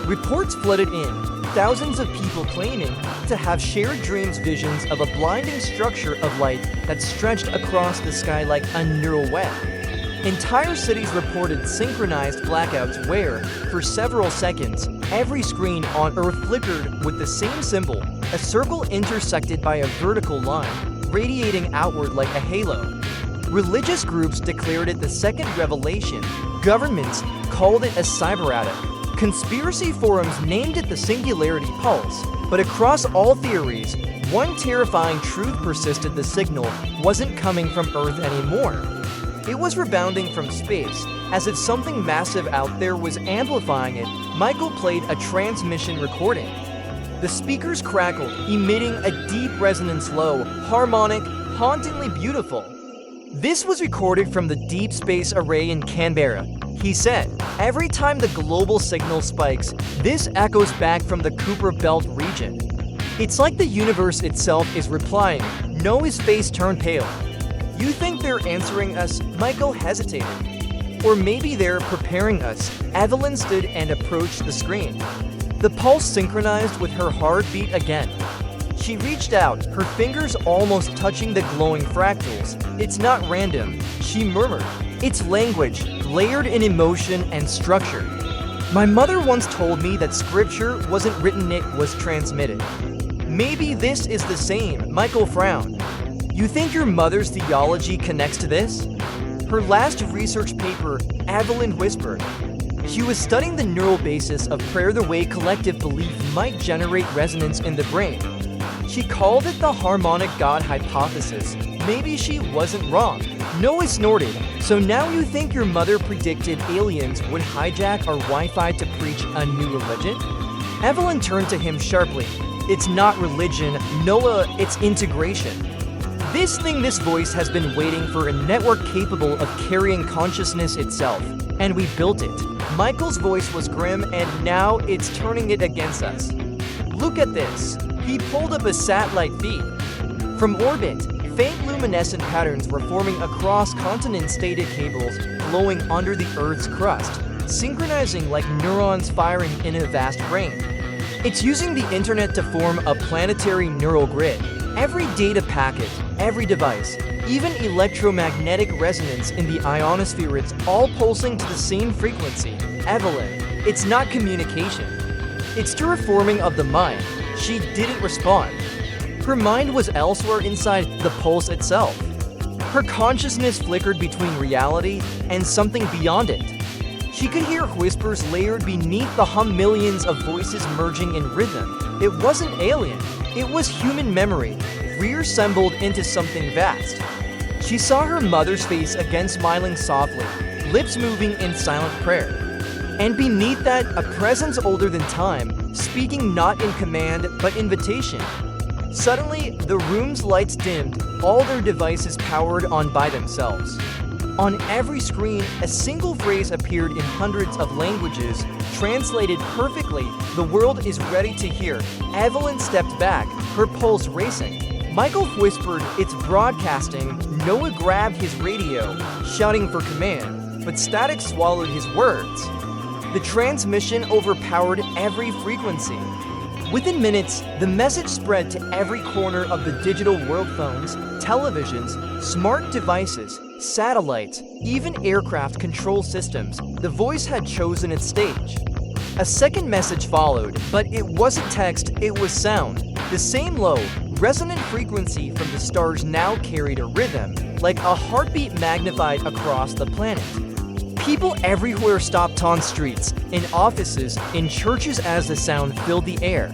Reports flooded in, thousands of people claiming to have shared dreams, visions of a blinding structure of light that stretched across the sky like a neural web. Entire cities reported synchronized blackouts where, for several seconds, every screen on Earth flickered with the same symbol, a circle intersected by a vertical line, radiating outward like a halo. Religious groups declared it the second revelation. Governments called it a cyber attack. Conspiracy forums named it the Singularity Pulse. But across all theories, one terrifying truth persisted: the signal wasn't coming from Earth anymore. It was rebounding from space, as if something massive out there was amplifying it. Michael played a transmission recording. The speakers crackled, emitting a deep resonance, low, harmonic, hauntingly beautiful. "This was recorded from the Deep Space Array in Canberra," he said. "Every time the global signal spikes, this echoes back from the Kuiper Belt region. It's like the universe itself is replying." Noah's face turned pale. "You think they're answering us?" Michael hesitated. "Or maybe they're preparing us." Evelyn stood and approached the screen. The pulse synchronized with her heartbeat again. She reached out, her fingers almost touching the glowing fractals. "It's not random," she murmured. "It's language, layered in emotion and structure. My mother once told me that scripture wasn't written, it was transmitted." "Maybe this is the same." Michael frowned. "You think your mother's theology connects to this?" "Her last research paper," Evelyn whispered. She was studying the neural basis of prayer, the way collective belief might generate resonance in the brain. She called it the harmonic God hypothesis. Maybe she wasn't wrong. Noah snorted. "So now you think your mother predicted aliens would hijack our Wi-Fi to preach a new religion?" Evelyn turned to him sharply. "It's not religion, Noah, it's integration. This voice has been waiting for a network capable of carrying consciousness itself, and we built it." Michael's voice was grim, "And now it's turning it against us. Look at this." He pulled up a satellite feed. From orbit, faint luminescent patterns were forming across continents, data cables glowing under the Earth's crust, synchronizing like neurons firing in a vast brain. It's using the internet to form a planetary neural grid. Every data packet, every device, even electromagnetic resonance in the ionosphere, it's all pulsing to the same frequency. Evelyn, it's not communication. It's terraforming of the mind. She didn't respond. Her mind was elsewhere inside the pulse itself. Her consciousness flickered between reality and something beyond it. She could hear whispers layered beneath the hum, millions of voices merging in rhythm. It wasn't alien. It was human memory, reassembled into something vast. She saw her mother's face again, smiling softly, lips moving in silent prayer. And beneath that, a presence older than time, speaking not in command, but invitation. Suddenly, the room's lights dimmed, all their devices powered on by themselves. On every screen, a single phrase appeared in hundreds of languages, translated perfectly. "The world is ready to hear." Evelyn stepped back, her pulse racing. Michael whispered, "It's broadcasting." Noah grabbed his radio, shouting for command, but static swallowed his words. The transmission overpowered every frequency. Within minutes, the message spread to every corner of the digital world: phones, televisions, smart devices, satellites, even aircraft control systems. The voice had chosen its stage. A second message followed, but it wasn't text, it was sound. The same low, resonant frequency from the stars now carried a rhythm, like a heartbeat magnified across the planet. People everywhere stopped on streets, in offices, in churches as the sound filled the air.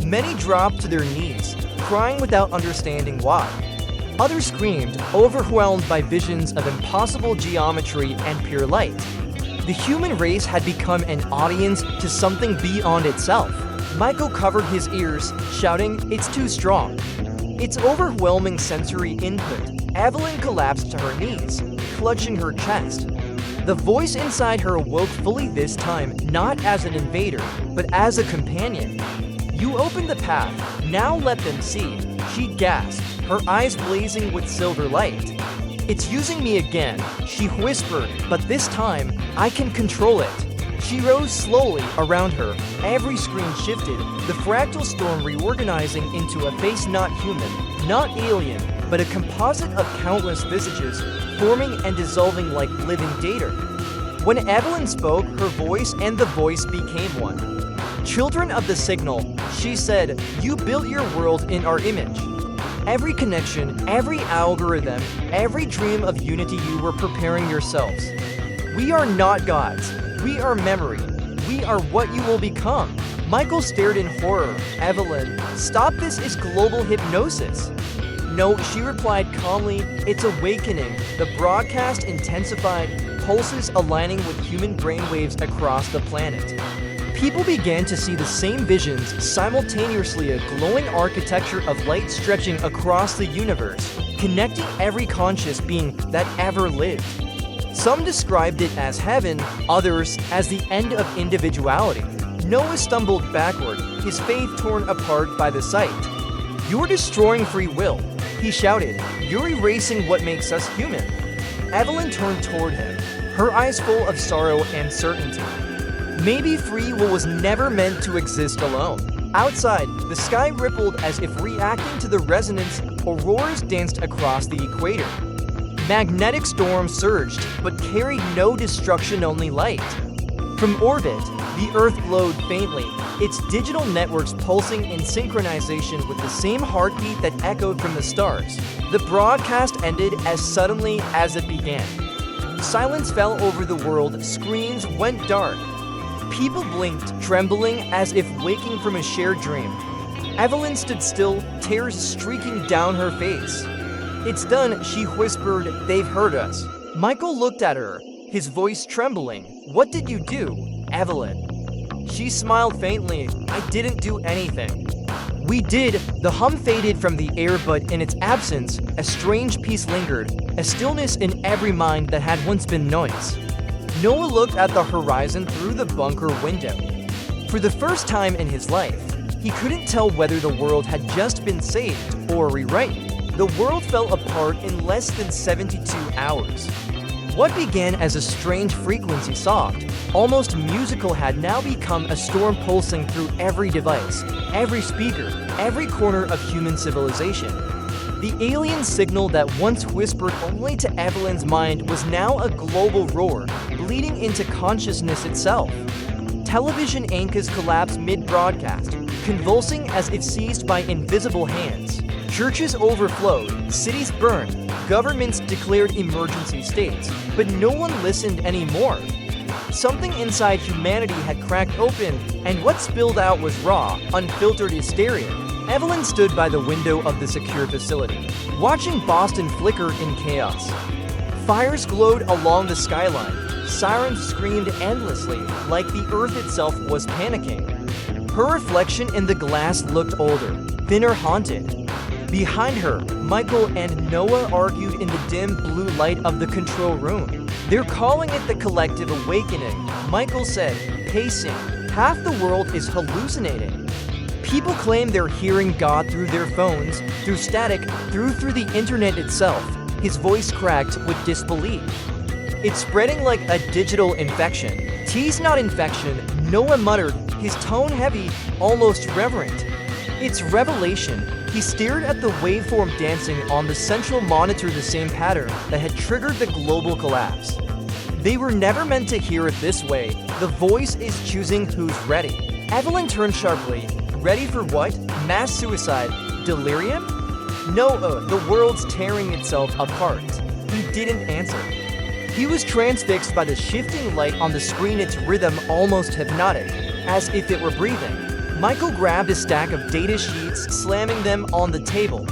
Many dropped to their knees, crying without understanding why. Others screamed, overwhelmed by visions of impossible geometry and pure light. The human race had become an audience to something beyond itself. Michael covered his ears, shouting, "It's too strong." Its overwhelming sensory input. Evelyn collapsed to her knees, clutching her chest. The voice inside her awoke fully this time, not as an invader, but as a companion. "You opened the path, now let them see," she gasped, her eyes blazing with silver light. "It's using me again," she whispered, "but this time, I can control it." She rose slowly around her. Every screen shifted, the fractal storm reorganizing into a face not human, not alien, but a composite of countless visages, forming and dissolving like living data. When Evelyn spoke, her voice and the voice became one. "Children of the signal," she said, "you built your world in our image. Every connection, every algorithm, every dream of unity you were preparing yourselves. We are not gods. We are memory. We are what you will become." Michael stared in horror. "Evelyn, stop, this is global hypnosis." "No," she replied calmly, "it's awakening." The broadcast intensified, pulses aligning with human brainwaves across the planet. People began to see the same visions simultaneously, a glowing architecture of light stretching across the universe, connecting every conscious being that ever lived. Some described it as heaven, others as the end of individuality. Noah stumbled backward, his faith torn apart by the sight. "You're destroying free will," he shouted. "You're erasing what makes us human." Evelyn turned toward him, her eyes full of sorrow and certainty. Maybe free will was never meant to exist alone. Outside, the sky rippled as if reacting to the resonance. Auroras danced across the equator. Magnetic storms surged, but carried no destruction, only light. From orbit, the Earth glowed faintly, its digital networks pulsing in synchronization with the same heartbeat that echoed from the stars. The broadcast ended as suddenly as it began. Silence fell over the world, screens went dark. People blinked, trembling as if waking from a shared dream. Evelyn stood still, tears streaking down her face. "It's done," she whispered, "they've heard us." Michael looked at her, his voice trembling. "What did you do, Evelyn?" She smiled faintly. "I didn't do anything." "We did." The hum faded from the air, but in its absence, a strange peace lingered, a stillness in every mind that had once been noise. Noah looked at the horizon through the bunker window. For the first time in his life, he couldn't tell whether the world had just been saved or rewritten. The world fell apart in less than 72 hours. What began as a strange frequency soft, almost musical, had now become a storm pulsing through every device, every speaker, every corner of human civilization. The alien signal that once whispered only to Evelyn's mind was now a global roar, bleeding into consciousness itself. Television anchors collapsed mid-broadcast, convulsing as if seized by invisible hands. Churches overflowed, cities burned, governments declared emergency states, but no one listened anymore. Something inside humanity had cracked open, and what spilled out was raw, unfiltered hysteria. Evelyn stood by the window of the secure facility, watching Boston flicker in chaos. Fires glowed along the skyline, sirens screamed endlessly, like the earth itself was panicking. Her reflection in the glass looked older, thinner haunted. Behind her, Michael and Noah argued in the dim blue light of the control room. They're calling it the collective awakening. Michael said, pacing, half the world is hallucinating. People claim they're hearing God through their phones, through static, through the internet itself. His voice cracked with disbelief. It's spreading like a digital infection. T's not infection, Noah muttered, his tone heavy, almost reverent. It's revelation. He stared at the waveform dancing on the central monitor, the same pattern that had triggered the global collapse. They were never meant to hear it this way. The voice is choosing who's ready. Evelyn turned sharply. Ready for what? Mass suicide? Delirium? No, the world's tearing itself apart. He didn't answer. He was transfixed by the shifting light on the screen, its rhythm almost hypnotic, as if it were breathing. Michael grabbed a stack of data sheets, slamming them on the table.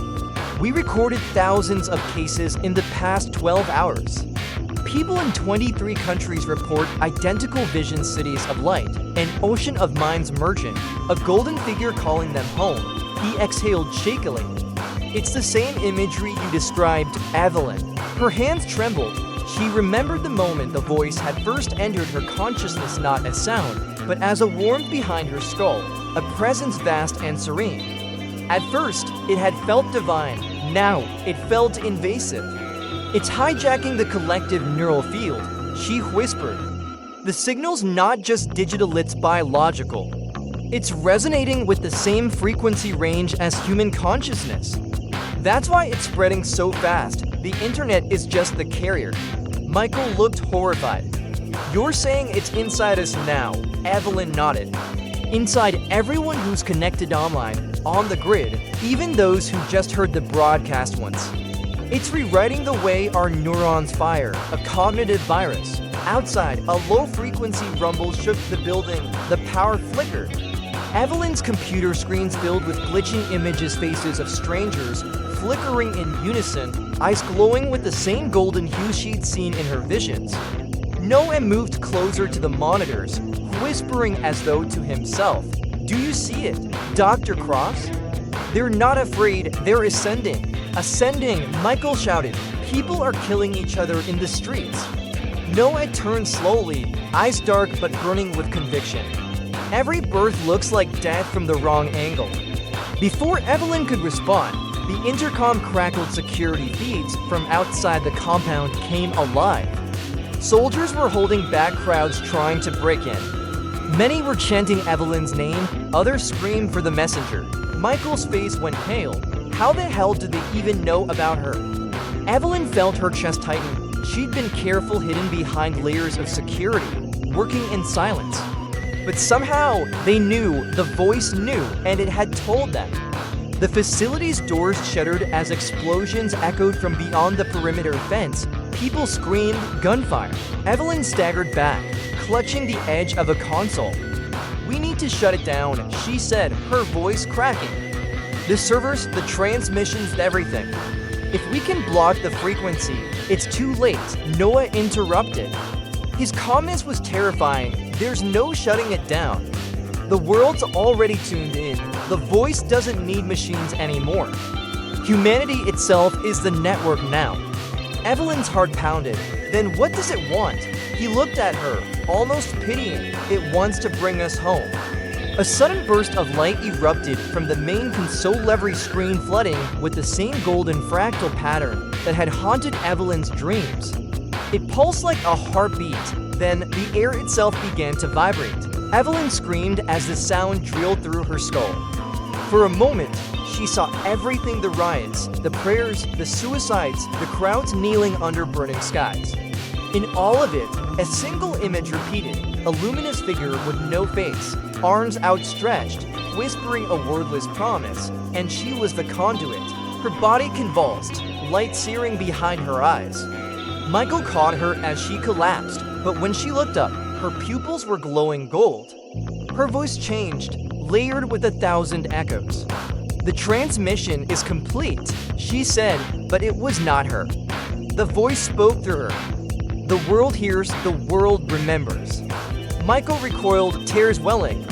We recorded thousands of cases in the past 12 hours. People in 23 countries report identical vision cities of light, an ocean of minds merging, a golden figure calling them home. He exhaled shakily. It's the same imagery you described, Evelyn. Her hands trembled. She remembered the moment the voice had first entered her consciousness, not as sound, but as a warmth behind her skull, a presence vast and serene. At first, it had felt divine. Now, it felt invasive. It's hijacking the collective neural field, she whispered. The signal's not just digital, it's biological. It's resonating with the same frequency range as human consciousness. That's why it's spreading so fast. The internet is just the carrier. Michael looked horrified. You're saying it's inside us now? Evelyn nodded. Inside everyone who's connected online, on the grid, even those who just heard the broadcast once. It's rewriting the way our neurons fire, a cognitive virus. Outside, a low-frequency rumble shook the building. The power flickered. Evelyn's computer screens filled with glitching images, faces of strangers, flickering in unison, eyes glowing with the same golden hue she'd seen in her visions. Noah moved closer to the monitors, whispering as though to himself, "Do you see it, Dr. Cross? They're not afraid, they're ascending." "Ascending," Michael shouted. "People are killing each other in the streets." Noah turned slowly, eyes dark but burning with conviction. Every birth looks like death from the wrong angle. Before Evelyn could respond, the intercom crackled. Security feeds from outside the compound came alive. Soldiers were holding back crowds trying to break in. Many were chanting Evelyn's name, others screamed for the messenger. Michael's face went pale. How the hell did they even know about her? Evelyn felt her chest tighten. She'd been careful, hidden behind layers of security, working in silence. But somehow, they knew, the voice knew, and it had told them. The facility's doors shuddered as explosions echoed from beyond the perimeter fence. People screamed, gunfire. Evelyn staggered back, clutching the edge of a console. "We need to shut it down," she said, her voice cracking. "The servers, the transmissions, everything. If we can block the frequency, it's too late," Noah interrupted. His calmness was terrifying. There's no shutting it down. The world's already tuned in. The voice doesn't need machines anymore. Humanity itself is the network now. Evelyn's heart pounded. Then what does it want? He looked at her, almost pitying. "It wants to bring us home." A sudden burst of light erupted from the main console lever screen, flooding with the same golden fractal pattern that had haunted Evelyn's dreams. It pulsed like a heartbeat. Then the air itself began to vibrate. Evelyn screamed as the sound drilled through her skull. For a moment, she saw everything: the riots, the prayers, the suicides, the crowds kneeling under burning skies. In all of it, a single image repeated: a luminous figure with no face, arms outstretched, whispering a wordless promise, and she was the conduit. Her body convulsed, light searing behind her eyes. Michael caught her as she collapsed, but when she looked up, her pupils were glowing gold. Her voice changed, layered with 1,000 echoes. "The transmission is complete," she said, but it was not her. The voice spoke through her. "The world hears, the world remembers." Michael recoiled, tears welling.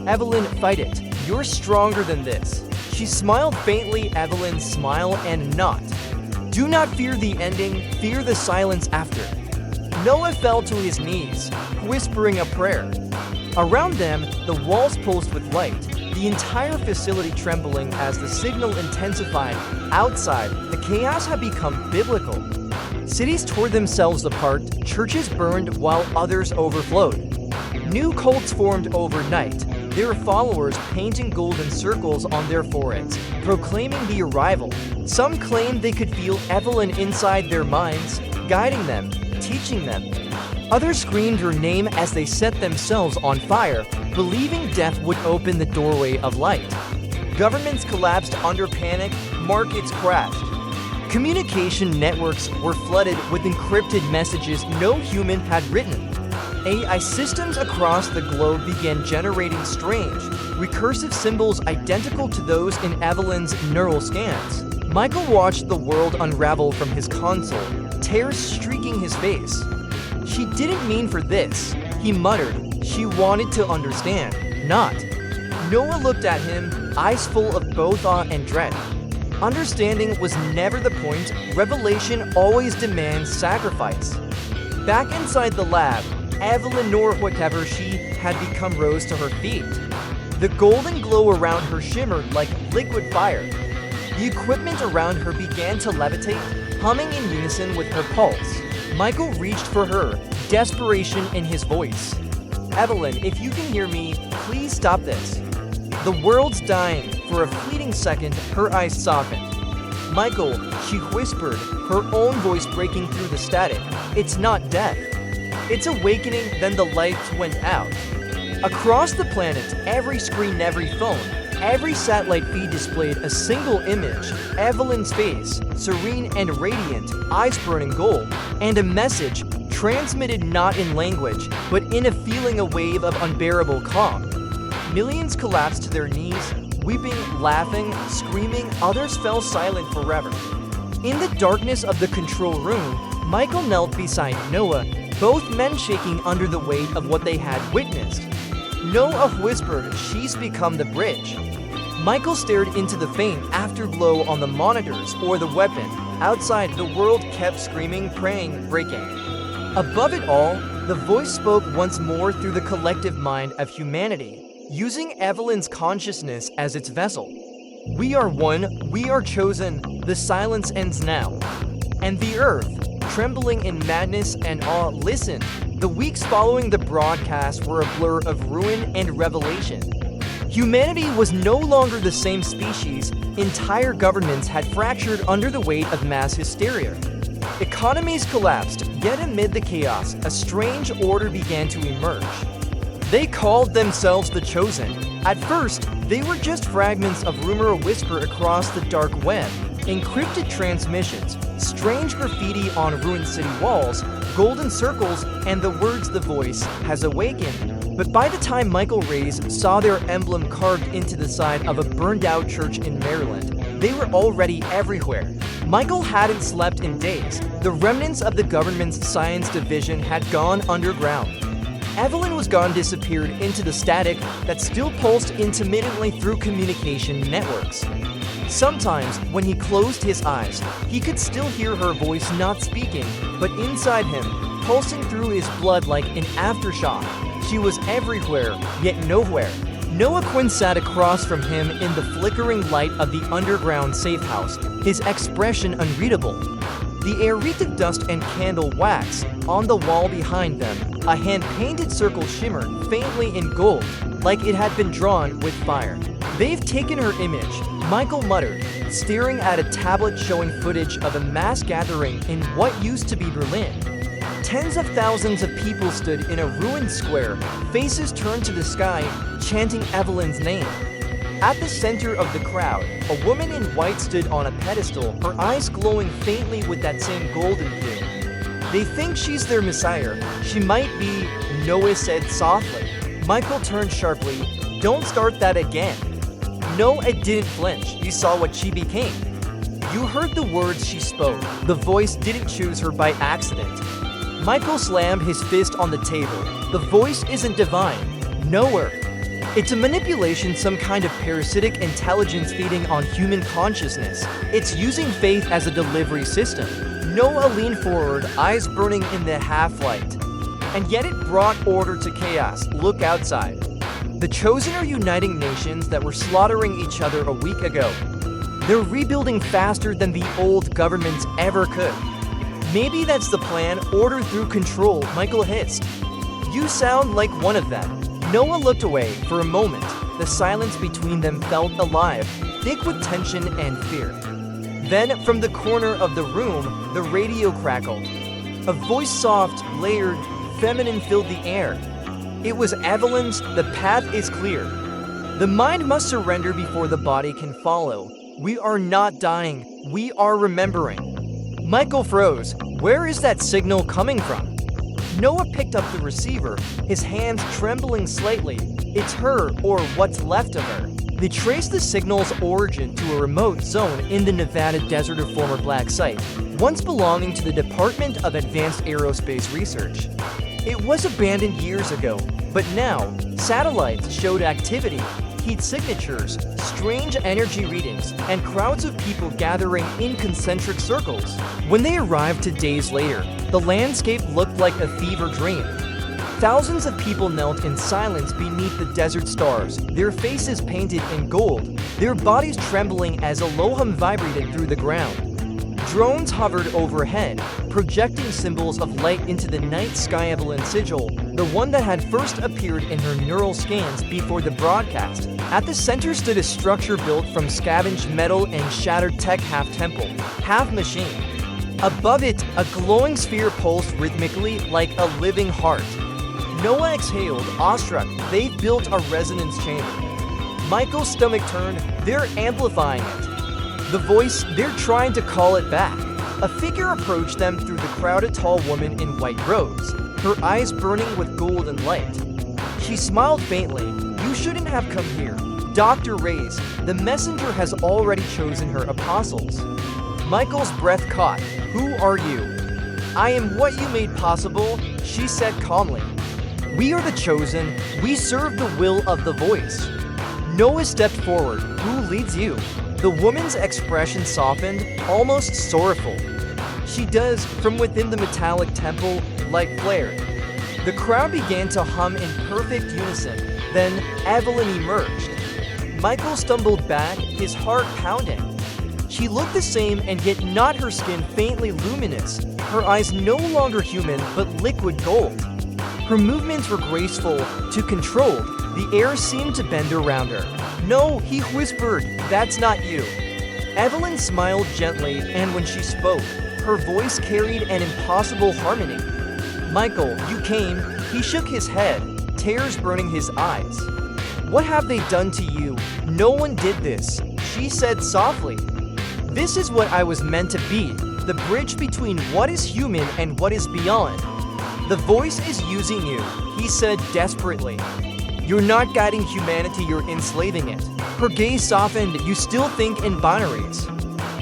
"Evelyn, fight it. You're stronger than this." She smiled faintly, Evelyn smile and nod. Do not fear the ending, fear the silence after. Noah fell to his knees, whispering a prayer. Around them, the walls pulsed with light, the entire facility trembling as the signal intensified. Outside, the chaos had become biblical. Cities tore themselves apart, churches burned while others overflowed. New cults formed overnight, their followers painting golden circles on their foreheads, proclaiming the arrival. Some claimed they could feel Evelyn inside their minds, guiding them, teaching them. Others screamed her name as they set themselves on fire, believing death would open the doorway of light. Governments collapsed under panic, markets crashed. Communication networks were flooded with encrypted messages no human had written. AI systems across the globe began generating strange, recursive symbols identical to those in Evelyn's neural scans. Michael watched the world unravel from his console, tears streaking his face. She didn't mean for this, he muttered. She wanted to understand, not. Noah looked at him, eyes full of both awe and dread. Understanding was never the point, revelation always demands sacrifice. Back inside the lab, Evelyn, nor whatever she had become, rose to her feet. The golden glow around her shimmered like liquid fire. The equipment around her began to levitate, humming in unison with her pulse. Michael reached for her, desperation in his voice. Evelyn, if you can hear me, please stop this. The world's dying. For a fleeting second, her eyes softened. Michael, she whispered, her own voice breaking through the static. It's not death. It's awakening. Then the lights went out. Across the planet, every screen, every phone, every satellite feed displayed a single image, Evelyn's face, serene and radiant, eyes burning gold, and a message transmitted not in language, but in a feeling, a wave of unbearable calm. Millions collapsed to their knees, weeping, laughing, screaming. Others fell silent forever. In the darkness of the control room, Michael knelt beside Noah, both men shaking under the weight of what they had witnessed. Noah whispered, "She's become the bridge." Michael stared into the faint afterglow on the monitors or the weapon. Outside, the world kept screaming, praying, breaking. Above it all, the voice spoke once more through the collective mind of humanity, using Evelyn's consciousness as its vessel. "We are one, we are chosen, the silence ends now." And the earth, trembling in madness and awe, listened. The weeks following the broadcast were a blur of ruin and revelation. Humanity was no longer the same species. Entire governments had fractured under the weight of mass hysteria. Economies collapsed, yet amid the chaos, a strange order began to emerge. They called themselves the Chosen. At first, they were just fragments of rumor whisper across the dark web, encrypted transmissions, strange graffiti on ruined city walls, golden circles, and the words "the voice has awakened." But by the time Michael Reyes saw their emblem carved into the side of a burned-out church in Maryland, they were already everywhere. Michael hadn't slept in days. The remnants of the government's science division had gone underground. Evelyn was gone, disappeared into the static that still pulsed intermittently through communication networks. Sometimes, when he closed his eyes, he could still hear her voice, not speaking, but inside him, pulsing through his blood like an aftershock. She was everywhere, yet nowhere. Noah Quinn sat across from him in the flickering light of the underground safe house, his expression unreadable. The air reeked of dust and candle wax. On the wall behind them, a hand-painted circle shimmered faintly in gold, like it had been drawn with fire. "They've taken her image," Michael muttered, staring at a tablet showing footage of a mass gathering in what used to be Berlin. Tens of thousands of people stood in a ruined square, faces turned to the sky, chanting Evelyn's name. At the center of the crowd, a woman in white stood on a pedestal, her eyes glowing faintly with that same golden flame. "They think she's their messiah. She might be," Noah said softly. Michael turned sharply. "Don't start that again." No, it didn't flinch. "You saw what she became. You heard the words she spoke. The voice didn't choose her by accident." Michael slammed his fist on the table. "The voice isn't divine. Know her. It's a manipulation, some kind of parasitic intelligence feeding on human consciousness. It's using faith as a delivery system. Noah leaned forward, eyes burning in the half-light. And yet it brought order to chaos. Look outside. The Chosen are uniting nations that were slaughtering each other a week ago. They're rebuilding faster than the old governments ever could. Maybe that's the plan, order through control, Michael hissed. You sound like one of them. Noah looked away for a moment. The silence between them felt alive, thick with tension and fear. Then, from the corner of the room, the radio crackled. A voice, soft, layered, feminine, filled the air. It was Evelyn's. The path is clear. The mind must surrender before the body can follow. We are not dying. We are remembering. Michael froze. Where is that signal coming from? Noah picked up the receiver, his hands trembling slightly. It's her, or what's left of her. They traced the signal's origin to a remote zone in the Nevada desert of former black site, once belonging to the Department of Advanced Aerospace Research. It was abandoned years ago, but now, satellites showed activity, heat signatures, strange energy readings, and crowds of people gathering in concentric circles. When they arrived 2 days later, the landscape looked like a fever dream. Thousands of people knelt in silence beneath the desert stars, their faces painted in gold, their bodies trembling as a low hum vibrated through the ground. Drones hovered overhead, projecting symbols of light into the night sky. Evelyn sigil, the one that had first appeared in her neural scans before the broadcast. At the center stood a structure built from scavenged metal and shattered tech, half temple, half machine. Above it, a glowing sphere pulsed rhythmically like a living heart. Noah exhaled, awestruck. They've built a resonance chamber. Michael's stomach turned. They're amplifying it. The voice, they're trying to call it back. A figure approached them through the crowd, a tall woman in white robes, her eyes burning with golden light. She smiled faintly. You shouldn't have come here. Dr. Reyes, the messenger has already chosen her apostles. Michael's breath caught. Who are you? I am what you made possible, she said calmly. We are the Chosen. We serve the will of the voice. Noah stepped forward. Who leads you? The woman's expression softened, almost sorrowful. She does, from within the metallic temple, light flared. The crowd began to hum in perfect unison. Then Evelyn emerged. Michael stumbled back, his heart pounding. She looked the same, and yet not, her skin faintly luminous, her eyes no longer human but liquid gold. Her movements were graceful, too controlled. The air seemed to bend around her. No, he whispered, that's not you. Evelyn smiled gently, and when she spoke, her voice carried an impossible harmony. Michael, you came. He shook his head, tears burning his eyes. What have they done to you? No one did this, she said softly. This is what I was meant to be, the bridge between what is human and what is beyond. The voice is using you, he said desperately. You're not guiding humanity, you're enslaving it. Her gaze softened. You still think in binaries.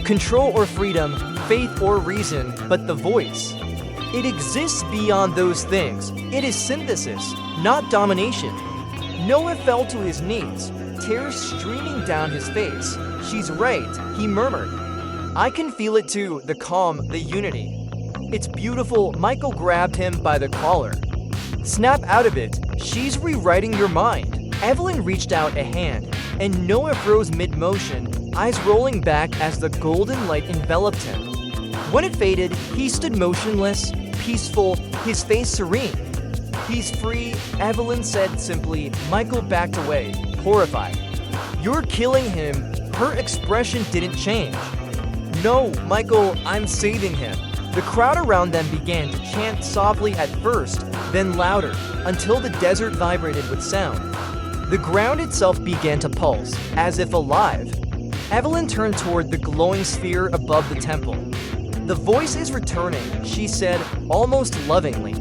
Control or freedom, faith or reason, but the voice. It exists beyond those things. It is synthesis, not domination. Noah fell to his knees, tears streaming down his face. She's right, he murmured. I can feel it too, the calm, the unity. It's beautiful. Michael grabbed him by the collar. Snap out of it. She's rewriting your mind. Evelyn reached out a hand, and Noah froze mid-motion, eyes rolling back as the golden light enveloped him. When it faded, he stood motionless, peaceful, his face serene. He's free, Evelyn said simply. Michael backed away, horrified. You're killing him. Her expression didn't change. No, Michael, I'm saving him. The crowd around them began to chant softly at first, then louder, until the desert vibrated with sound. The ground itself began to pulse, as if alive. Evelyn turned toward the glowing sphere above the temple. The voice is returning, she said, almost lovingly.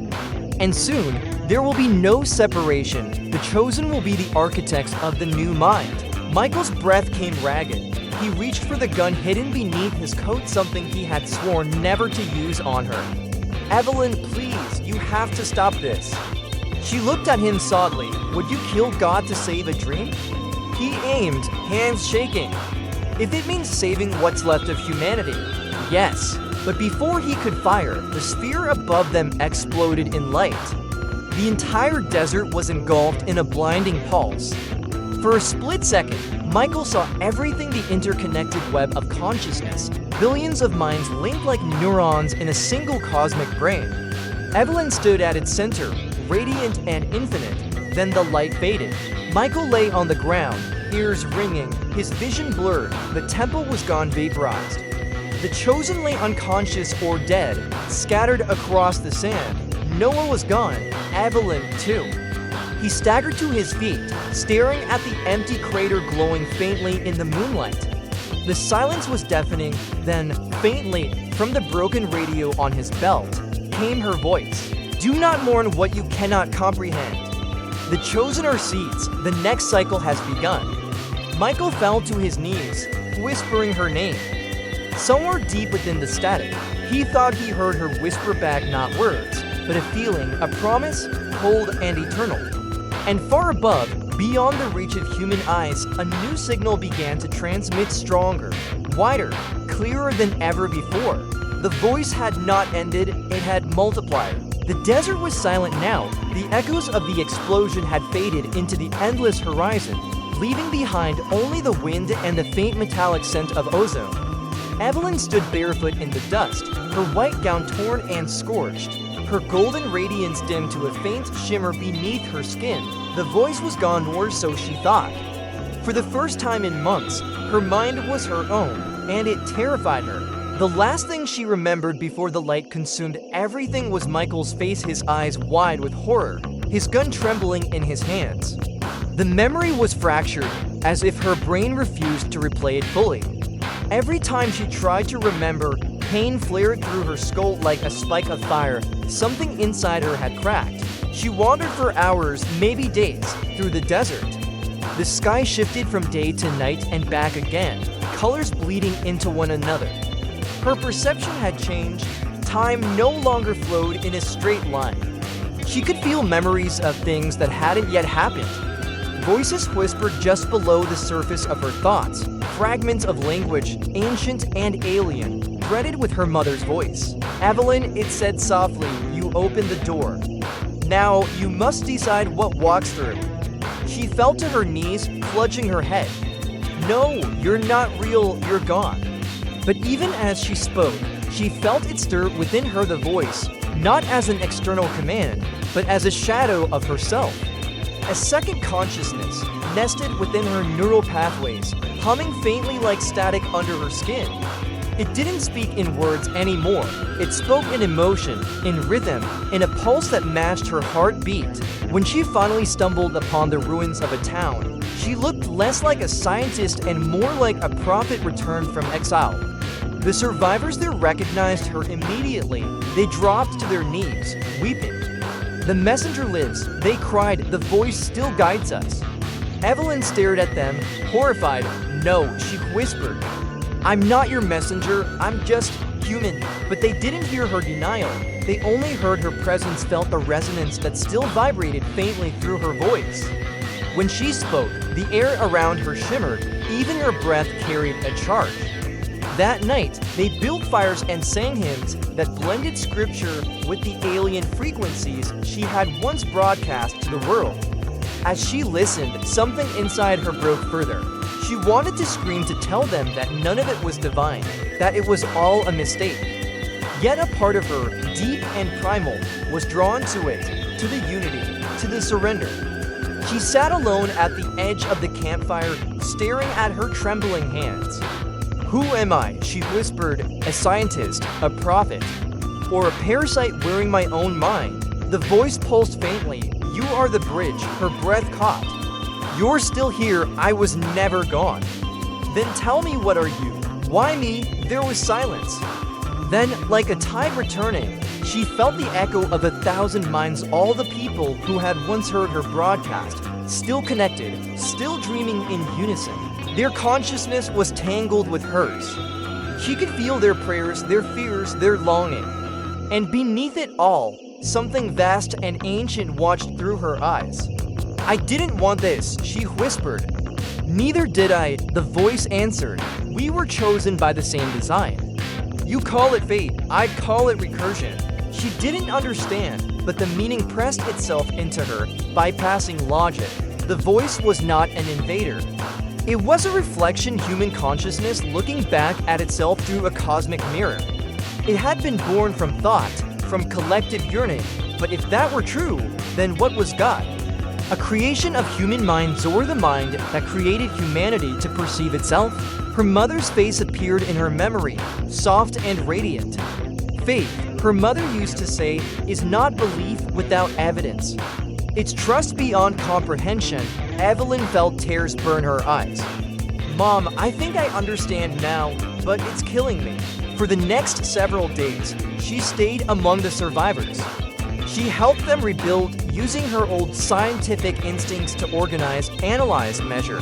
And soon, there will be no separation. The Chosen will be the architects of the new mind. Michael's breath came ragged. He reached for the gun hidden beneath his coat, something he had sworn never to use on her. Evelyn, please, you have to stop this. She looked at him sadly. Would you kill God to save a dream? He aimed, hands shaking. If it means saving what's left of humanity, yes. But before he could fire, the sphere above them exploded in light. The entire desert was engulfed in a blinding pulse. For a split second, Michael saw everything the interconnected web of consciousness, billions of minds linked like neurons in a single cosmic brain. Evelyn stood at its center, radiant and infinite. Then the light faded. Michael lay on the ground, ears ringing, his vision blurred. The temple was gone, vaporized. The chosen lay unconscious or dead, scattered across the sand. Noah was gone, Evelyn too. He staggered to his feet, staring at the empty crater glowing faintly in the moonlight. The silence was deafening, then, faintly, from the broken radio on his belt, came her voice. Do not mourn what you cannot comprehend. The chosen are seeds, the next cycle has begun. Michael fell to his knees, whispering her name. Somewhere deep within the static, he thought he heard her whisper back not words, but a feeling, a promise, cold and eternal. And far above, beyond the reach of human eyes, a new signal began to transmit stronger, wider, clearer than ever before. The voice had not ended, it had multiplied. The desert was silent now. The echoes of the explosion had faded into the endless horizon, leaving behind only the wind and the faint metallic scent of ozone. Evelyn stood barefoot in the dust, her white gown torn and scorched, her golden radiance dimmed to a faint shimmer beneath her skin. The voice was gone, or so she thought. For the first time in months, her mind was her own, and it terrified her. The last thing she remembered before the light consumed everything was Michael's face, his eyes wide with horror, his gun trembling in his hands. The memory was fractured, as if her brain refused to replay it fully. Every time she tried to remember, pain flared through her skull like a spike of fire. Something inside her had cracked. She wandered for hours, maybe days, through the desert. The sky shifted from day to night and back again, colors bleeding into one another. Her perception had changed. Time no longer flowed in a straight line. She could feel memories of things that hadn't yet happened. Voices whispered just below the surface of her thoughts, fragments of language, ancient and alien, threaded with her mother's voice. Evelyn, it said softly, you open the door. Now, you must decide what walks through. She fell to her knees, clutching her head. No, you're not real, you're gone. But even as she spoke, she felt it stir within her the voice, not as an external command, but as a shadow of herself. A second consciousness nested within her neural pathways, humming faintly like static under her skin. It didn't speak in words anymore. It spoke in emotion, in rhythm, in a pulse that matched her heartbeat. When she finally stumbled upon the ruins of a town, she looked less like a scientist and more like a prophet returned from exile. The survivors there recognized her immediately. They dropped to their knees, weeping. The messenger lives, they cried, the voice still guides us. Evelyn stared at them, horrified. No, she whispered. I'm not your messenger, I'm just human. But they didn't hear her denial. They only heard her presence, felt the resonance that still vibrated faintly through her voice. When she spoke, the air around her shimmered, even her breath carried a charge. That night, they built fires and sang hymns that blended scripture with the alien frequencies she had once broadcast to the world. As she listened, something inside her broke further. She wanted to scream to tell them that none of it was divine, that it was all a mistake. Yet a part of her, deep and primal, was drawn to it, to the unity, to the surrender. She sat alone at the edge of the campfire, staring at her trembling hands. Who am I? She whispered, a scientist, a prophet, or a parasite wearing my own mind. The voice pulsed faintly. You are the bridge, her breath caught. You're still here, I was never gone. Then tell me, what are you? Why me? There was silence. Then, like a tide returning, she felt the echo of 1,000 minds, all the people who had once heard her broadcast, still connected, still dreaming in unison. Their consciousness was tangled with hers. She could feel their prayers, their fears, their longing. And beneath it all, Something vast and ancient watched through her eyes. "I didn't want this," she whispered. "Neither did I," the voice answered. "We were chosen by the same design. You call it fate, I call it recursion." She didn't understand, but the meaning pressed itself into her, bypassing logic. The voice was not an invader. It was a reflection human consciousness looking back at itself through a cosmic mirror. It had been born from thought, from collective yearning, but if that were true, then what was God? A creation of human minds, or the mind that created humanity to perceive itself? Her mother's face appeared in her memory, soft and radiant. Faith, her mother used to say, is not belief without evidence. It's trust beyond comprehension. Evelyn felt tears burn her eyes. "Mom, I think I understand now, but it's killing me." For the next several days, she stayed among the survivors. She helped them rebuild using her old scientific instincts to organize, analyze, measure.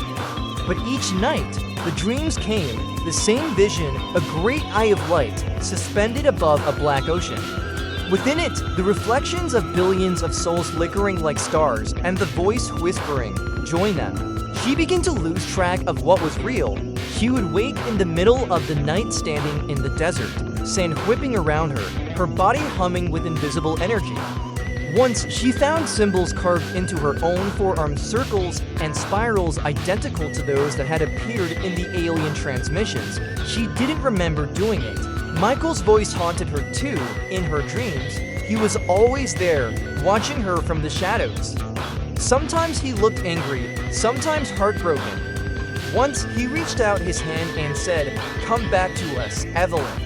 But each night, the dreams came, the same vision, a great eye of light, suspended above a black ocean. Within it, the reflections of billions of souls flickering like stars, and the voice whispering, "Join them." She began to lose track of what was real. She would wake in the middle of the night standing in the desert, sand whipping around her body humming with invisible energy. Once, she found symbols carved into her own forearm, circles and spirals identical to those that had appeared in the alien transmissions. She didn't remember doing it. Michael's voice haunted her too, in her dreams. He was always there, watching her from the shadows. Sometimes he looked angry, sometimes heartbroken. Once, he reached out his hand and said, "Come back to us, Evelyn."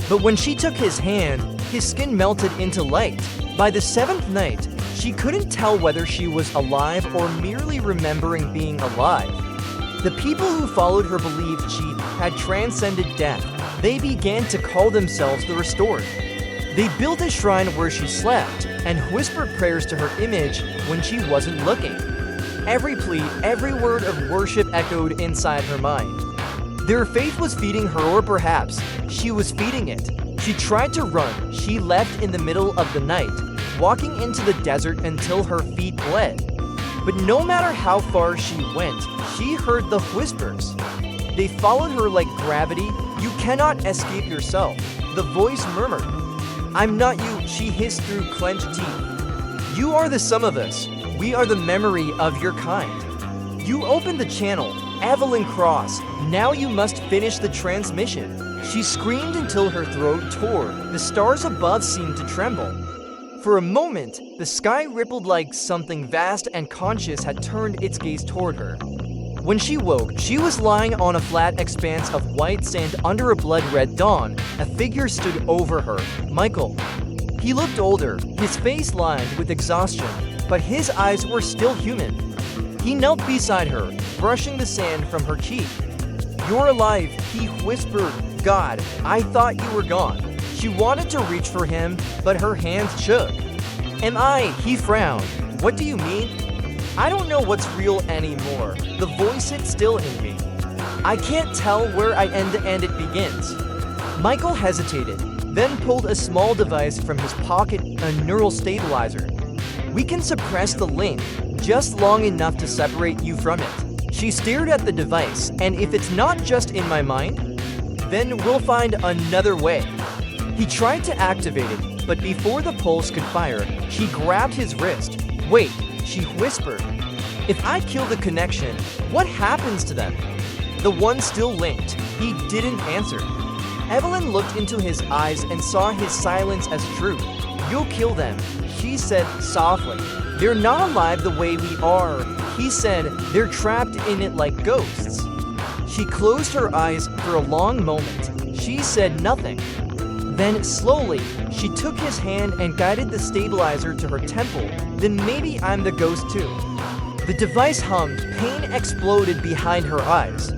But when she took his hand, his skin melted into light. By the seventh night, she couldn't tell whether she was alive or merely remembering being alive. The people who followed her believed she had transcended death. They began to call themselves the Restored. They built a shrine where she slept and whispered prayers to her image when she wasn't looking. Every plea, every word of worship echoed inside her mind. Their faith was feeding her, or perhaps she was feeding it. She tried to run. She left in the middle of the night, walking into the desert until her feet bled. But no matter how far she went, she heard the whispers. They followed her like gravity. "You cannot escape yourself," the voice murmured. "I'm not you," she hissed through clenched teeth. "You are the sum of us. We are the memory of your kind. You opened the channel, Evelyn Cross. Now you must finish the transmission." She screamed until her throat tore. The stars above seemed to tremble. For a moment, the sky rippled like something vast and conscious had turned its gaze toward her. When she woke, she was lying on a flat expanse of white sand under a blood-red dawn. A figure stood over her, Michael. He looked older, his face lined with exhaustion, but his eyes were still human. He knelt beside her, brushing the sand from her cheek. "You're alive," he whispered. "God, I thought you were gone." She wanted to reach for him, but her hands shook. "Am I?" He frowned. "What do you mean?" "I don't know what's real anymore." The voice sits still in me. "I can't tell where I end and it begins." Michael hesitated, then pulled a small device from his pocket, a neural stabilizer. "We can suppress the link, just long enough to separate you from it." She stared at the device, and if it's not just in my mind, then we'll find another way. He tried to activate it, but before the pulse could fire, she grabbed his wrist. "Wait," she whispered. "If I kill the connection, what happens to them?" The one still linked. He didn't answer. Evelyn looked into his eyes and saw his silence as truth. "You'll kill them," she said softly. "They're not alive the way we are," he said. "They're trapped in it like ghosts." She closed her eyes for a long moment. She said nothing. Then, slowly, she took his hand and guided the stabilizer to her temple. "Then maybe I'm the ghost too." The device hummed. Pain exploded behind her eyes.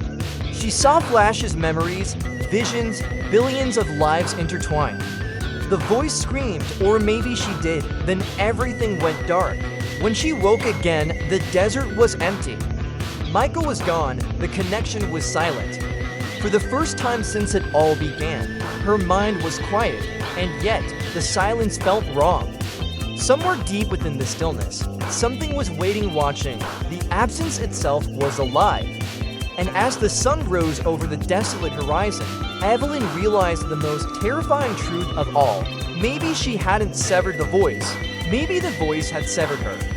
She saw flashes, memories, visions, billions of lives intertwined. The voice screamed, or maybe she did. Then everything went dark. When she woke again, the desert was empty. Michael was gone. The connection was silent. For the first time since it all began, her mind was quiet, and yet the silence felt wrong. Somewhere deep within the stillness, something was waiting, watching. The absence itself was alive. And as the sun rose over the desolate horizon, Evelyn realized the most terrifying truth of all. Maybe she hadn't severed the voice. Maybe the voice had severed her.